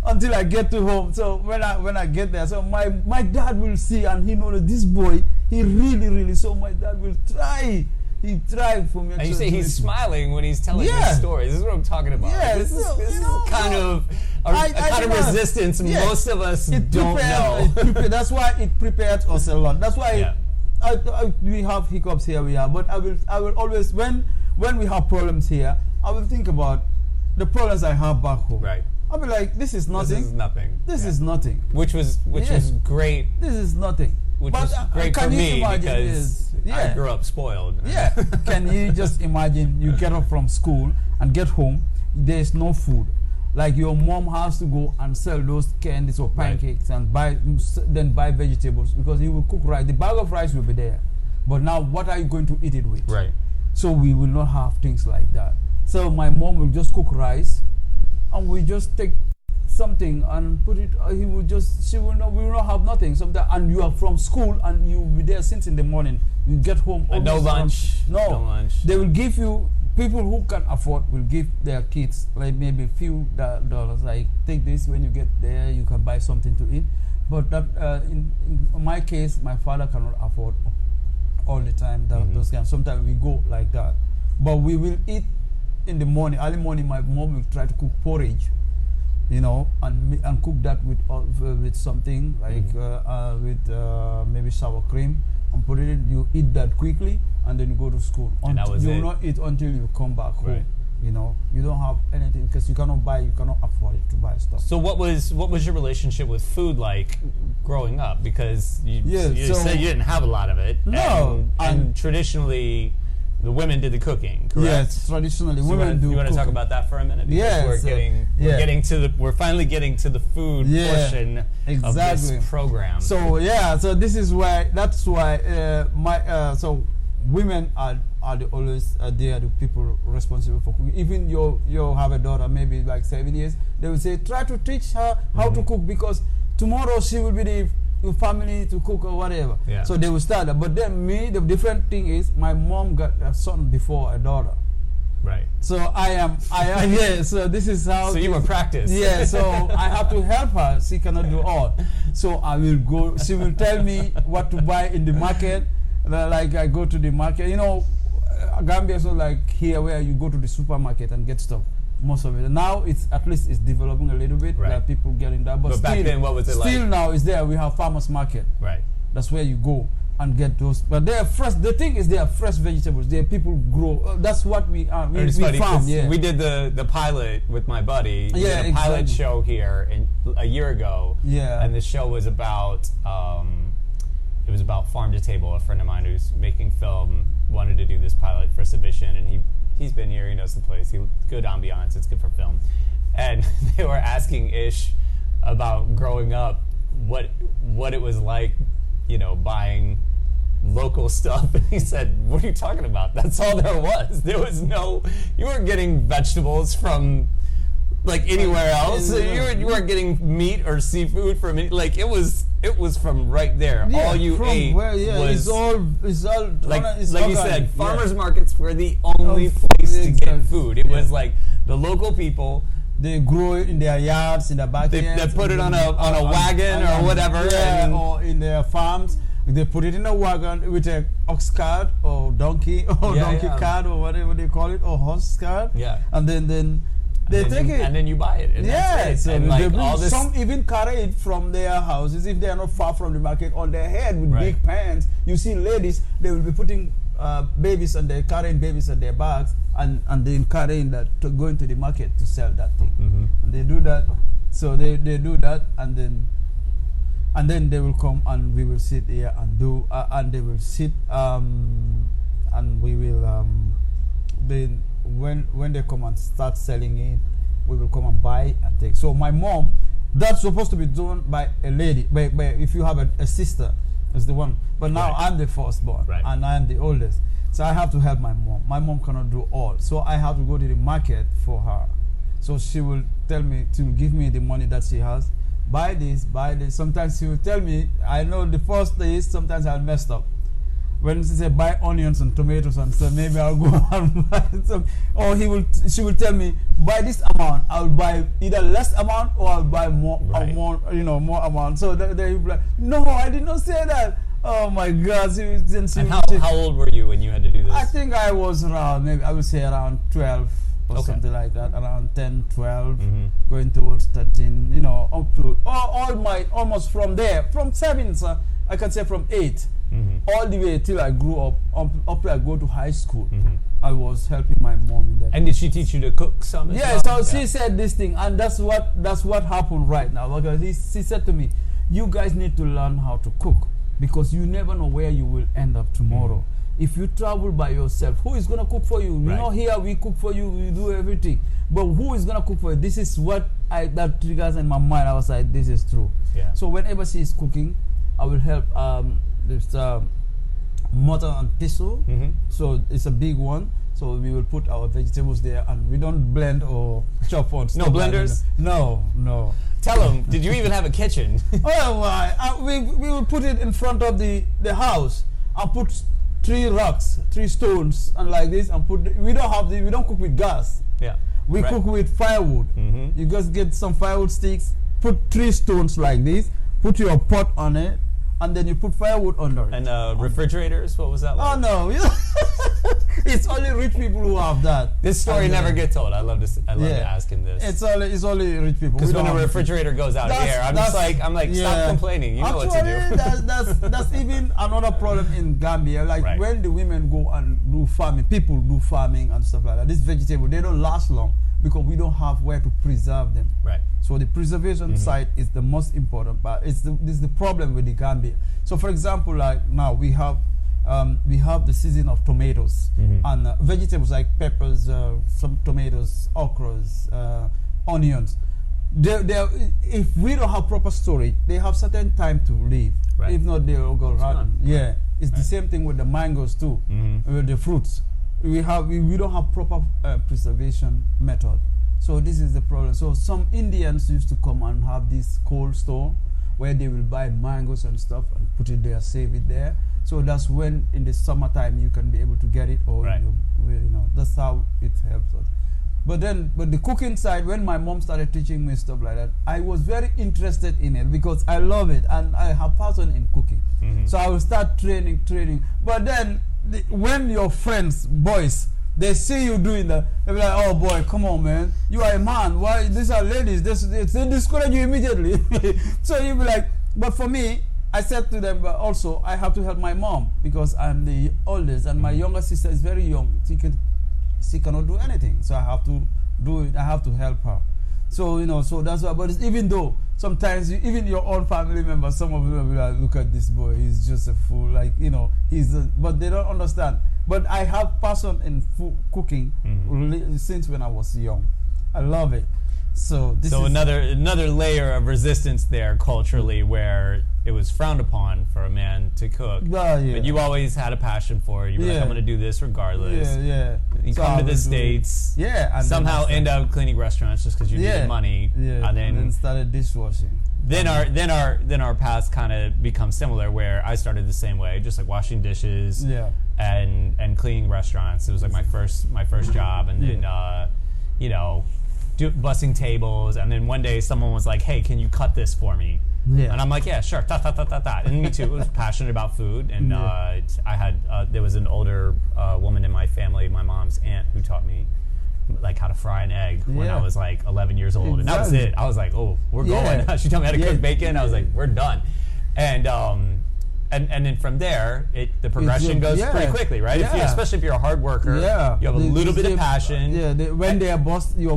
until I get to home. So when I get there, so my dad will see, and he knows this boy. He really. So my dad will try. He tried for me. And you say he's smiling when he's telling these stories. This is what I'm talking about. Yeah, This is kind of a kind of resistance most of us don't know. That's why it prepared us a lot. That's why. Yeah. We have hiccups here, but I will always, when we have problems here, I will think about the problems I have back home. Right. I'll be like, this is nothing. This is nothing. This is nothing. Which was great. This is nothing. Which was great for me because I grew up spoiled. Yeah. Can you just imagine you get up from school and get home, there's no food. Like your mom has to go and sell those candies or pancakes and buy vegetables because he will cook rice. The bag of rice will be there, but now what are you going to eat it with? Right. So we will not have things like that. So my mom will just cook rice, and we just take something and put it. We will not have nothing. Sometimes, and you are from school and you will be there since in the morning. You get home. No lunch. No lunch. They will give you. People who can afford will give their kids like maybe a few dollars. Like, take this, when you get there, you can buy something to eat. But that, in my case, my father cannot afford all the time those kinds. Sometimes we go like that. But we will eat in the morning, early morning. My mom will try to cook porridge, and cook that with something like with maybe sour cream, and put it in. You eat that quickly, and then you go to school. You will not eat until you come back home. Right. You don't have anything because you cannot afford it to buy stuff. So what was your relationship with food like growing up? Because you said you didn't have a lot of it. No, and traditionally the women did the cooking, correct? Yes, traditionally women do. You want to talk about that for a minute? Because we're finally getting to the food portion of this program. So this is why women are always they are the people responsible for cooking. Even you have a daughter, maybe like 7 years, they will say try to teach her how to cook because tomorrow she will be the family to cook or whatever. Yeah. So they will start that. But then the different thing is my mom got a son before a daughter. Right. So I am so this is how. So you were practiced. Yeah, so I have to help her. She cannot do all. So I will go. She will tell me what to buy in the market. Like I go to the market. Gambia is not like here where you go to the supermarket and get stuff. Most of it. Now it's at least it's developing a little bit. Right. Like people getting that. But back then, what was it like? Still now is there. We have farmers market. Right. That's where you go and get those. But they are fresh. The thing is, they are fresh vegetables. They are people grow. That's what we are. We farm. Yeah. We did the pilot with my buddy. We did a pilot show here a year ago. Yeah. And the show was about it was about farm to table. A friend of mine who's making film wanted to do this pilot for submission, and he's been here. He knows the place. Good ambiance. It's good for film. And they were asking Ish about growing up, what it was like, buying local stuff. And he said, "What are you talking about? That's all there was. There was you weren't getting vegetables from like anywhere else. You weren't getting meat or seafood from it. Like it was it was from right there. Yeah, all you ate was it's all like it's you organic. said. Farmers Yeah. markets were the only Food, place to get exactly. food. It Yeah. was like the local people. They grow it in their yards, in their backyards. They put it on a wagon or whatever, yeah, or in their farms. They put it in a wagon with a ox cart or donkey or donkey cart or whatever they call it, or horse cart. Yeah. And then they take it. And then you buy it. And that's it. So and they like bring, all this, some even carry it from their houses if they are not far from the market on their head with Right. big pans. You see ladies, they will be putting babies and they're carrying babies on their backs and then carrying that to go into the market to sell that thing. Mm-hmm. And they do that. So they do that and then they will come and we will sit here and do and they will sit and we will then when they come and start selling it, we will come and buy and take. So my mom, that's supposed to be done by a lady, by if you have a sister, is the one. But now Right. I'm the firstborn Right. and I'm the oldest, so I have to help my mom. My mom cannot do all, so I have to go to the market for her. So she will tell me, she will give me the money that she has. Buy this, buy this. Sometimes she will tell me, I know the first days, sometimes I'll mess up. When she say buy onions and tomatoes and stuff, maybe I'll go and buy some. Or she will tell me, buy this amount. I'll buy either less amount or I'll buy more, Right. more amount. So they will be like, no, I did not say that. Oh my God. and how old were you when you had to do this? I think I was around, maybe I would say around 12 or Okay. something like that, around 10, 12, Mhm. going towards 13, up to almost from there, from 7, so I can say from 8, Mhm. all the way till I grew up till I go to high school. Mhm. I was helping my mom in that. And did she teach you to cook some? as Yeah, well? so she said this thing, and that's what happened right now. Because she said to me, you guys need to learn how to cook, because you never know where you will end up tomorrow. If you travel by yourself, who is going to cook for you? Right. You know, here we cook for you, we do everything. But who is going to cook for you? This is what that triggers in my mind. I was like, this is true. Yeah. So whenever she is cooking, I will help. There's mutton and thistle. Mhm. So it's a big one. So we will put our vegetables there, and we don't blend or chop on. No blenders? No. Tell them, did you even have a kitchen? Oh, well, we will put it in front of the house and put 3 rocks, 3 stones, and like this, and we don't cook with gas. Yeah. We Right. cook with firewood. Mhm. You just get some firewood sticks, put 3 stones like this, put your pot on it, and then you put firewood under it. And refrigerators, what was that like? Oh no, it's only rich people who have that. This story And, never gets told. I love to ask him this. It's only rich people. Because We when don't a have- refrigerator goes out That's- here, I'm like, yeah. stop complaining. You know what to Actually, do. that's even another problem in Gambia. Like Right. when the women go and do farming, people do farming and stuff like that. This vegetable, they don't last long because we don't have where to preserve them. Right. So the preservation side is the most important part. This is the problem with the Gambia. So for example, like now we have the season of tomatoes and vegetables like peppers, some tomatoes, okras, onions. If we don't have proper storage, they have certain time to live. Right. If not, they will go rotten. Yeah, it's the Right. same thing with the mangoes too, with the fruits. We don't have proper preservation method. So this is the problem. So some Indians used to come and have this cold store where they will buy mangoes and stuff and put it there, save it there. So that's when in the summertime you can be able to get it, or Right. that's how it helps us. But the cooking side, when my mom started teaching me stuff like that, I was very interested in it because I love it and I have passion in cooking. So I will start training. But then when your friends, boys, they see you doing that, they'll be like, oh boy, come on man, you are a man, why these are ladies, they discourage you immediately. So you'll be like, but for me, I said to them, but also I have to help my mom because I'm the oldest and my younger sister is very young. She cannot do anything, so I have to do it. I have to help her. So so that's why. But even though sometimes even your own family members, some of them will be like, look at this boy, he's just a fool. Like but they don't understand. But I have passion in cooking since when I was young. I love it. So this is another layer of resistance there culturally, where it was frowned upon for a man to cook. Yeah. But you always had a passion for it. You were like, Yeah. I'm going to do this regardless. Yeah. You So come I to the will do- States. Yeah. And Somehow then I end up cleaning restaurants just because you needed money. Yeah. And then started dishwashing. then our paths kind of become similar, where I started the same way, just like washing dishes and cleaning restaurants. It was like my first job, and then bussing tables, and then one day someone was like, "Hey, can you cut this for me?" Yeah. And I'm like, "Yeah, sure." And me too. I was passionate about food, and there was an older woman in my family, my mom's aunt, who taught me like how to fry an egg when I was like 11 years old, and that was it. I was like, "Oh, we're going." She taught me how to cook bacon. I was like, "We're done," and then from there, the progression goes pretty quickly, right? Especially if you're a hard worker, you have a little bit of passion. When your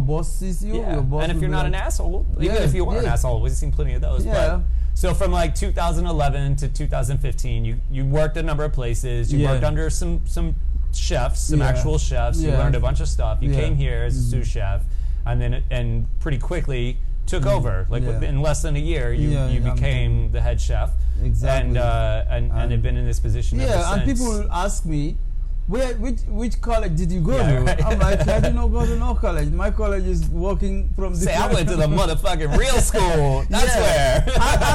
boss sees you, your boss. And if you're not an asshole, even if you are an asshole, we've seen plenty of those. But, so from like 2011 to 2015, you worked a number of places. You worked under some chefs, some actual chefs. You learned a bunch of stuff. You came here as a sous chef, and pretty quickly took over. Like in less than a year, you became the head chef. Exactly. And have been in this position ever since. And people ask me, which college did you go to? Right. I'm like, I did not go to no college. My college is working from the... I went to the motherfucking real school. That's where.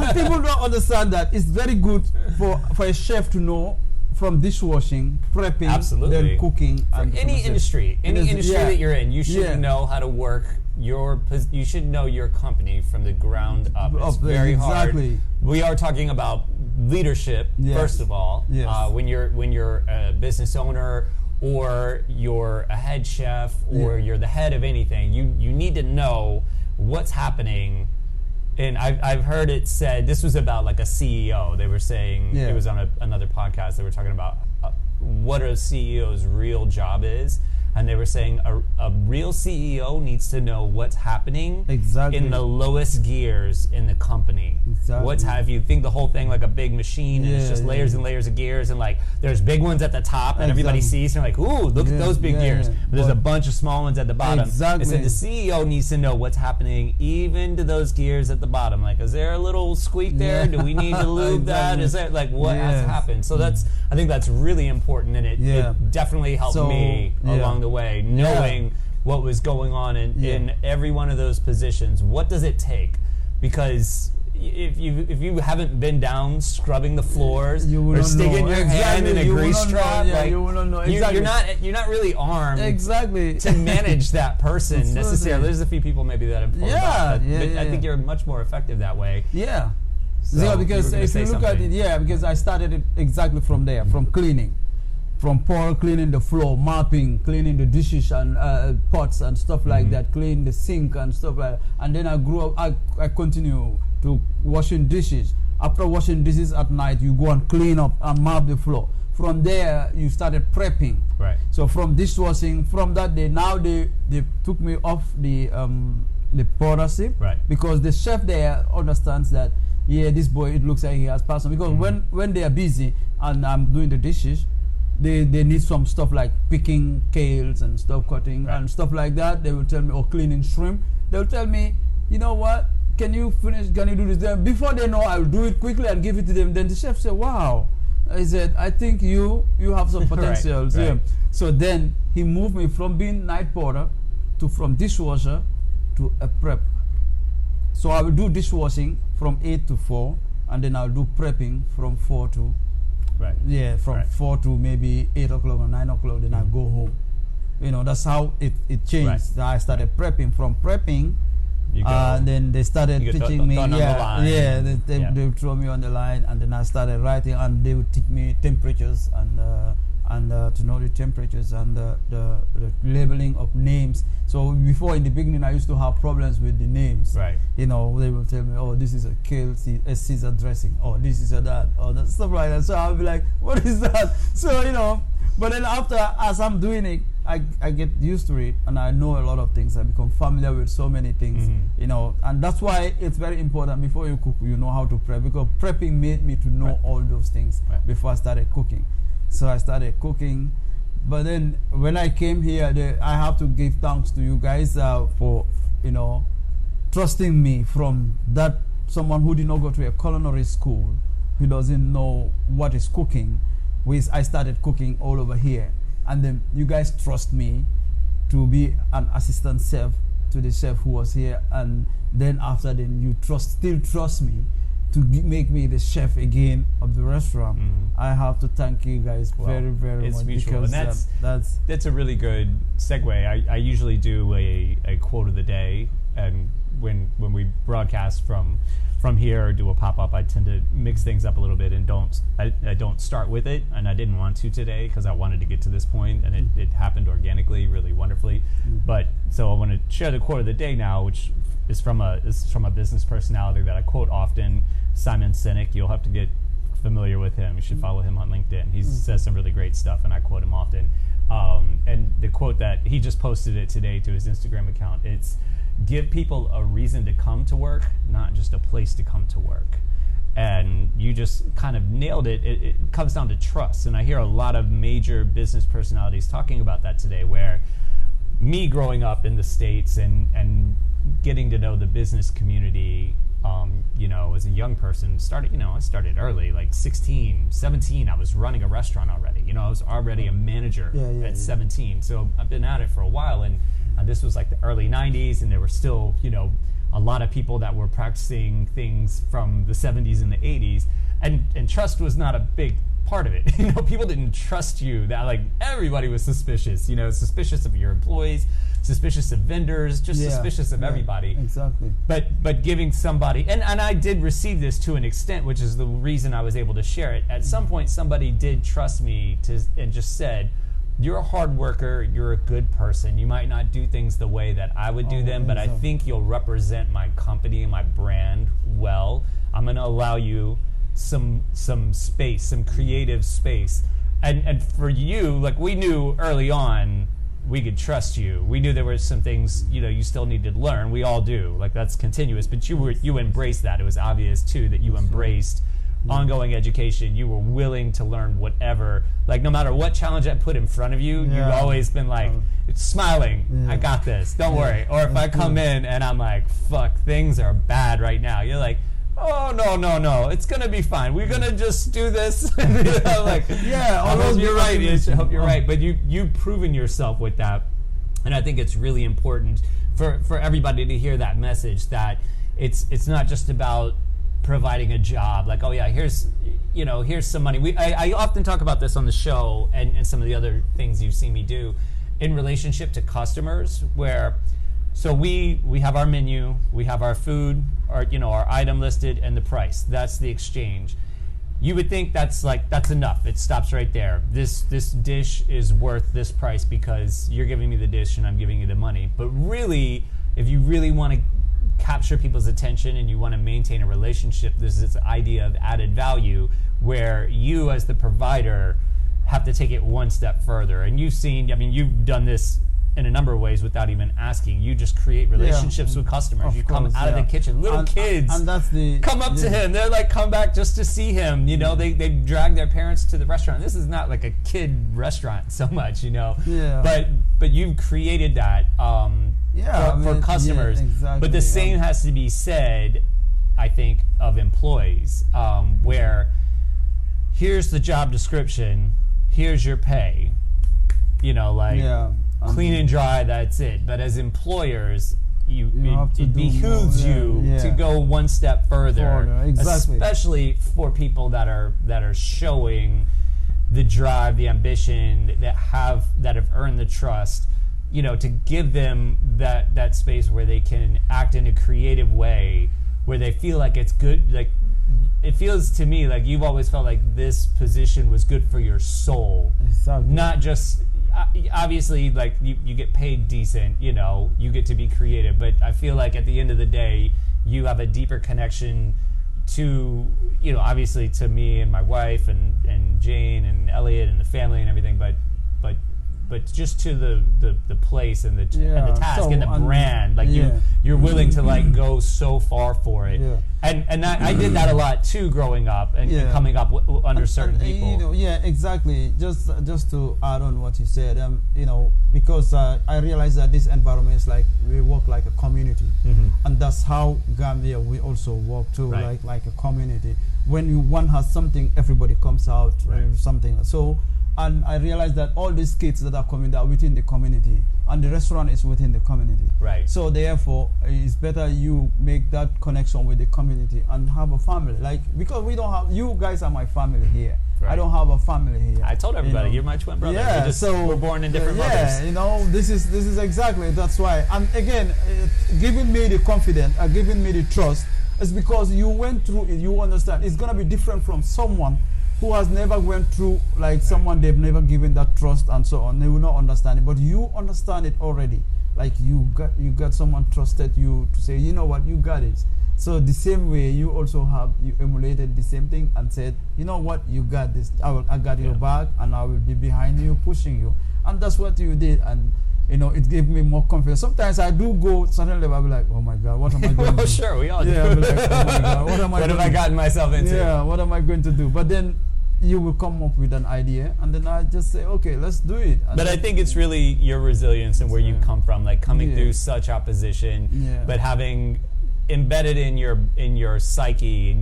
and people don't understand that it's very good for a chef to know from dishwashing, prepping, then cooking. For any industry that you're in, you should know how to work you should know your company from the ground up. It's very hard. We are talking about leadership first of all. When you're a business owner, or you're a head chef, or you're the head of anything, you need to know what's happening. And I've heard it said, this was about like a CEO. They were saying, it was on another podcast, they were talking about what a CEO's real job is. And they were saying a real CEO needs to know what's happening in the lowest gears in the company. If you think the whole thing like a big machine, and it's just layers and layers of gears, and like there's big ones at the top that everybody sees, and you're like, ooh, look at those big gears. But there's a bunch of small ones at the bottom. It said the CEO needs to know what's happening even to those gears at the bottom. Like, is there a little squeak there? Do we need to lube that? Is there like what has to happen? So I think that's really important, and it definitely helped me along the way, knowing what was going on in every one of those positions. What does it take? Because if you haven't been down scrubbing the floors or sticking your hand in a grease trap, you wouldn't know. You're not really armed to manage that person necessarily. There's a few people maybe that have pulled back, but I think you're much more effective that way. Because if you look at it, because I started it exactly from there, from cleaning. From cleaning the floor, mopping, cleaning the dishes and pots and stuff like that, cleaning the sink and stuff like that. And then I grew up, I continue to washing dishes. After washing dishes at night, you go and clean up and mop the floor. From there, you started prepping. Right. So from dishwashing, from that day, now they took me off the portership. Right. Because the chef there understands that, this boy, it looks like he has passion. Because when they are busy and I'm doing the dishes, they need some stuff like picking kales and stuff, cutting and stuff like that. They will tell me, or cleaning shrimp. They will tell me, you know what, can you finish, can you do this? Then before they know, I'll do it quickly and give it to them. Then the chef said, wow. I said, I think you have some potentials. Right. So then he moved me from being night porter from dishwasher to a prep. So I will do dishwashing from 8 to 4, and then I'll do prepping from 4 to 4 to maybe 8 o'clock or 9 o'clock, then I go home. That's how it changed. Right. I started prepping. From prepping, then they started teaching me. They throw me on the line, and then I started writing, and they would teach me temperatures and to know the temperatures and the labeling of names. So before, in the beginning, I used to have problems with the names. Right. They will tell me, oh, this is a kale Caesar dressing, or this is a that, or that stuff like that. So I'll be like, what is that? So but then as I'm doing it, I get used to it, and I know a lot of things. I become familiar with so many things, and that's why it's very important before you cook, you know how to prep, because prepping made me to know all those things before I started cooking. So I started cooking, but then when I came here, I have to give thanks to you guys for trusting me from that someone who did not go to a culinary school, who doesn't know what is cooking. I started cooking all over here, and then you guys trust me to be an assistant chef to the chef who was here, and then after then you still trust me to make me the chef again of the restaurant. I have to thank you guys very, very much. Mutual. Because and that's a really good segue. I usually do a quote of the day, and when we broadcast from here or do a pop-up, I tend to mix things up a little bit and I don't start with it, and I didn't want to today because I wanted to get to this point, and it happened organically, really wonderfully. But so I want to share the quote of the day now, which is from a business personality that I quote often, Simon Sinek. You'll have to get familiar with him. You should follow him on LinkedIn. He says some really great stuff, and I quote him often. And the quote that he just posted it today to his Instagram account, it's, give people a reason to come to work, not just a place to come to work. And you just kind of nailed it. It comes down to trust. And I hear a lot of major business personalities talking about that today, where me growing up in the States and getting to know the business community, as a young person, I started early, like 16, 17, I was running a restaurant already. I was already a manager at 17. So I've been at it for a while, and this was like the early 90s, and there were still, a lot of people that were practicing things from the 70s and the 80s, and trust was not a big part of it. People didn't trust you. That, like, everybody was suspicious. Suspicious of your employees, suspicious of vendors, just suspicious of everybody. Exactly. But giving somebody, and I did receive this to an extent, which is the reason I was able to share it. At some point, somebody did trust me and just said, you're a hard worker, you're a good person. You might not do things the way that I would do them, but I think you'll represent my company and my brand well. I'm going to allow you some space, some creative space. And for you, like, we knew early on we could trust you. We knew there were some things, you still needed to learn. We all do. Like, that's continuous. But you embraced that. It was obvious too that you embraced ongoing education. You were willing to learn whatever, like, no matter what challenge I put in front of you, you've always been like, it's smiling, I got this, don't worry. Or if I come in and I'm like, fuck, things are bad right now, you're like, oh, no, it's gonna be fine, we're gonna just do this. Like, I hope you're right. I hope you're right. But you've proven yourself with that, and I think it's really important for everybody to hear that message, that it's not just about providing a job, like, oh yeah, here's some money. I often talk about this on the show, and some of the other things you've seen me do in relationship to customers, where so we have our menu, we have our food, our item listed, and the price. That's the exchange. You would think that's enough. It stops right there. This dish is worth this price because you're giving me the dish and I'm giving you the money. But really, if you really want to capture people's attention and you want to maintain a relationship, there's this idea of added value, where you as the provider have to take it one step further. And you've done this in a number of ways without even asking. You just create relationships with customers. You come out of the kitchen, little kids and that's come up to him. They're like, come back just to see him. They drag their parents to the restaurant. This is not like a kid restaurant so much, but you've created that for customers. Exactly, but the same has to be said, I think, of employees, where here's the job description, here's your pay, clean and dry, that's it. But as employers, it behooves you to go one step further, especially for people that are showing the drive, the ambition, that have earned the trust, to give them that space where they can act in a creative way, where they feel like it's good. Like, it feels to me like you've always felt like this position was good for your soul, not just, obviously, like, you get paid decent, you get to be creative, but I feel like at the end of the day, you have a deeper connection to, obviously to me and my wife and Jane and Elliot and the family and everything, but just to the place and the task and the brand, like, you're willing to, like, go so far for it, and I did that a lot too growing up and coming up under certain people. Exactly. Just to add on what you said, because I realized that this environment is like, we work like a community, and that's how Gambia we also work too, like a community. When one has something, everybody comes out, something. So And I realized that all these kids that are coming, they are within the community, and the restaurant is within the community. Right. So therefore, it's better you make that connection with the community and have a family. Like, because we don't have, you guys are my family here. Right. I don't have a family here. I told everybody, you're my twin brother. Yeah, We're born in different mothers. Yeah, this is exactly, that's why. And again, giving me the confidence, giving me the trust, is because you went through it, you understand. It's going to be different from someone who has never went through, like someone they've never given that trust and so on. They will not understand it, but you understand it already. Like you got someone trusted you to say, you know what, you got it. So the same way you also you emulated the same thing and said, you know what, you got this. I got your back, and I will be behind you, pushing you. And that's what you did. And it gave me more confidence. Sometimes I do go certain level, I'll be like, oh my God, what am I going to do? Sure, we all do. I'll be like, oh my God, what have I gotten myself into? Yeah, what am I going to do? But then you will come up with an idea, and then I just say, okay, let's do it. And but I think it's really your resilience and where you come from, like coming through such opposition, but having embedded in your psyche,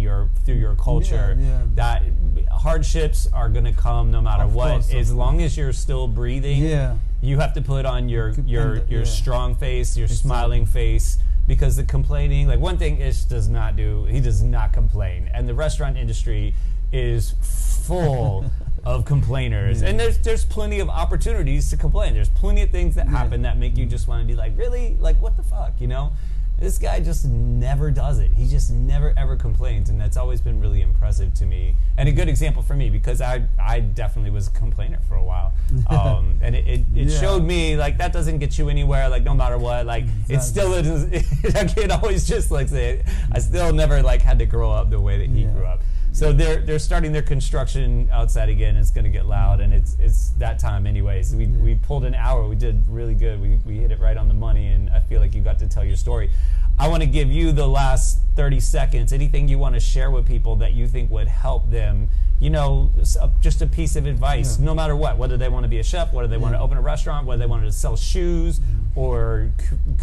through your culture, that hardships are going to come no matter what. As long as you're still breathing, you have to put on your strong face, your smiling face, because the complaining, like one thing Ish does not do, he does not complain, and the restaurant industry is full of complainers, and there's plenty of opportunities to complain. There's plenty of things that happen that make you just want to be like, really, like what the fuck, This guy just never does it. He just never ever complains, and that's always been really impressive to me, and a good example for me, because I definitely was a complainer for a while, and it showed me like that doesn't get you anywhere. Like no matter what, like it still is. I can't always just like say it. I still never like had to grow up the way that he grew up. So they're starting their construction outside again. It's going to get loud, and it's that time anyways. We pulled an hour. We did really good. We hit it right on the money, and I feel like you got to tell your story. I want to give you the last 30 seconds. Anything you want to share with people that you think would help them, just a piece of advice, no matter what, whether they want to be a chef, whether they want to open a restaurant, whether they want to sell shoes or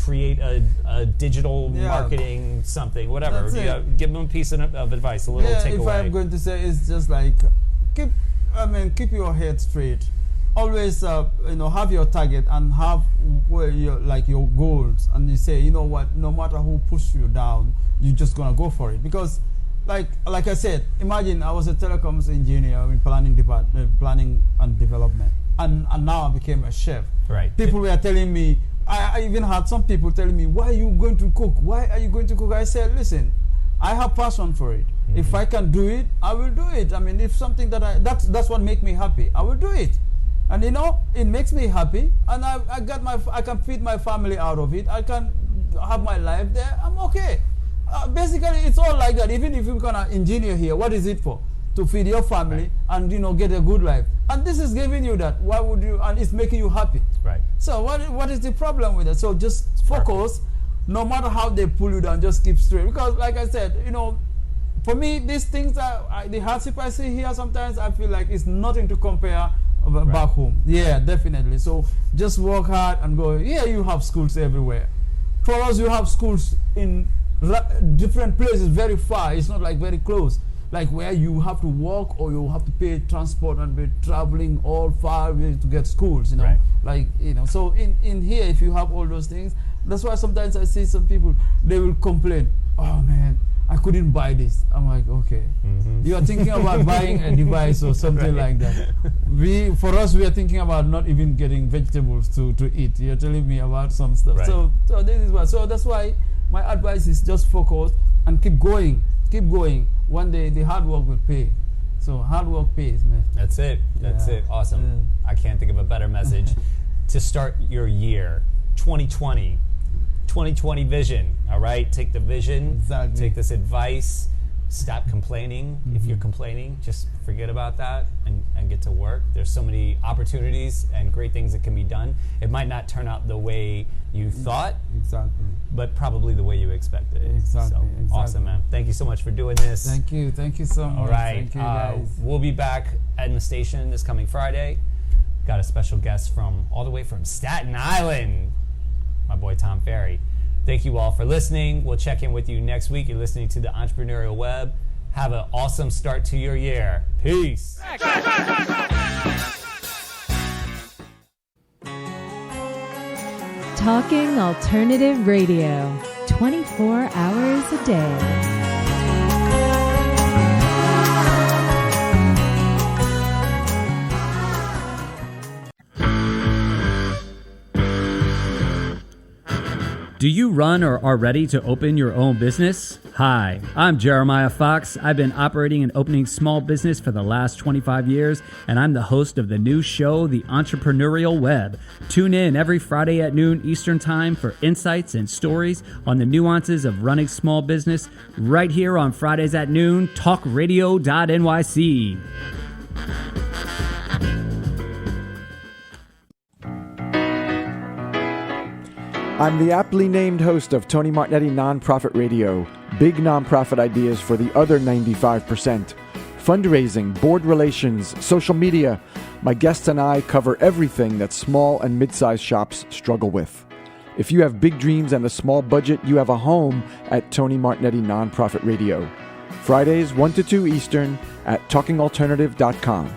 create a digital marketing something, whatever. Give them a piece of advice, a little takeaway. If I'm going to say, it's just like, keep your head straight. Always, have your target and have your goals, and you say, you know what, no matter who pushes you down, you're just gonna go for it. Because, like I said, imagine I was a telecoms engineer in planning and development, and now I became a chef. Right. People were telling me, I even had some people telling me, why are you going to cook? Why are you going to cook? I said, listen, I have passion for it. Mm-hmm. If I can do it, I will do it. I mean, if something that's what makes me happy, I will do it. And it makes me happy, and I can feed my family out of it. I can have my life there. I'm okay. Basically, it's all like that. Even if you're gonna engineer here, what is it for? To feed your family and get a good life. And this is giving you that. Why would you? And it's making you happy. Right. So what is the problem with it? So just focus. No matter how they pull you down, just keep straight. Because like I said, for me, these things the hardship I see here sometimes I feel like it's nothing to compare back home. Yeah, definitely. So just work hard and go. Yeah, you have schools everywhere. For us, you have schools in different places, very far. It's not like very close, like where you have to walk or you have to pay transport and be traveling all far away to get schools. Right. Like So in here, if you have all those things, that's why sometimes I see some people, they will complain. Oh man, I couldn't buy this. I'm like, okay. Mm-hmm. You are thinking about buying a device or something like that. For us, we are thinking about not even getting vegetables to eat. You're telling me about some stuff. Right. So this is what. So that's why my advice is just focus and keep going. Keep going. One day the hard work will pay. So hard work pays, man. That's it. That's it. Awesome. Yeah. I can't think of a better message to start your year, 2020. 2020 vision, all right? Take the vision, take this advice, stop complaining. Mm-hmm. If you're complaining, just forget about that and get to work. There's so many opportunities and great things that can be done. It might not turn out the way you thought, but probably the way you expected it. Exactly. Awesome, man. Thank you so much for doing this. Thank you so much. All right, thank you guys. We'll be back at the station this coming Friday. Got a special guest from all the way from Staten Island, my boy Tom Ferry. Thank you all for listening. We'll check in with you next week. You're listening to the Entrepreneurial Web. Have an awesome start to your year. Peace. Talking Alternative Radio, 24 hours a day. Do you run or are ready to open your own business? Hi, I'm Jeremiah Fox. I've been operating and opening small business for the last 25 years, and I'm the host of the new show, The Entrepreneurial Web. Tune in every Friday at noon Eastern Time for insights and stories on the nuances of running small business right here on Fridays at noon, talkradio.nyc. I'm the aptly named host of Tony Martignetti Nonprofit Radio. Big nonprofit ideas for the other 95%. Fundraising, board relations, social media. My guests and I cover everything that small and mid-sized shops struggle with. If you have big dreams and a small budget, you have a home at Tony Martignetti Nonprofit Radio. Fridays 1 to 2 Eastern at talkingalternative.com.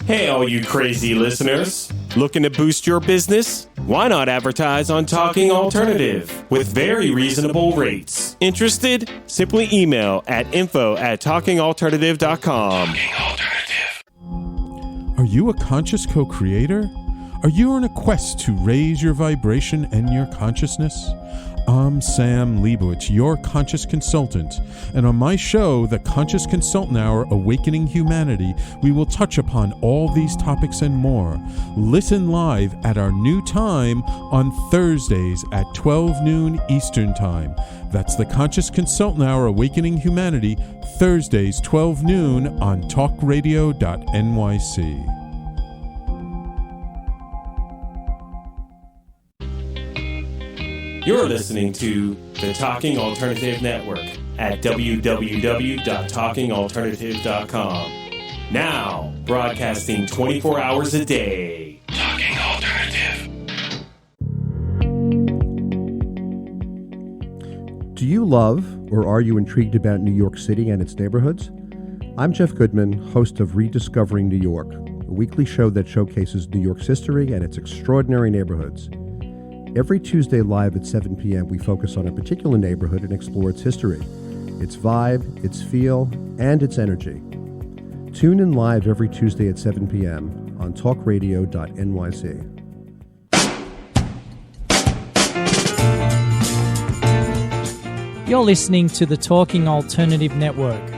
Hey, all you crazy listeners. Looking to boost your business? Why not advertise on Talking Alternative with very reasonable rates? Interested? Simply email at info@talkingalternative.com. Talking Alternative. Are you a conscious co-creator? Are you on a quest to raise your vibration and your consciousness? I'm Sam Leibowitz, your conscious consultant, and on my show, The Conscious Consultant Hour, Awakening Humanity, we will touch upon all these topics and more. Listen live at our new time on Thursdays at 12 noon Eastern Time. That's The Conscious Consultant Hour, Awakening Humanity, Thursdays 12 noon on talkradio.nyc. You're listening to the Talking Alternative Network at www.talkingalternative.com. Now, broadcasting 24 hours a day. Talking Alternative. Do you love or are you intrigued about New York City and its neighborhoods? I'm Jeff Goodman, host of Rediscovering New York, a weekly show that showcases New York's history and its extraordinary neighborhoods. Every Tuesday live at 7 p.m., we focus on a particular neighborhood and explore its history, its vibe, its feel, and its energy. Tune in live every Tuesday at 7 p.m. on talkradio.nyc. You're listening to the Talking Alternative Network.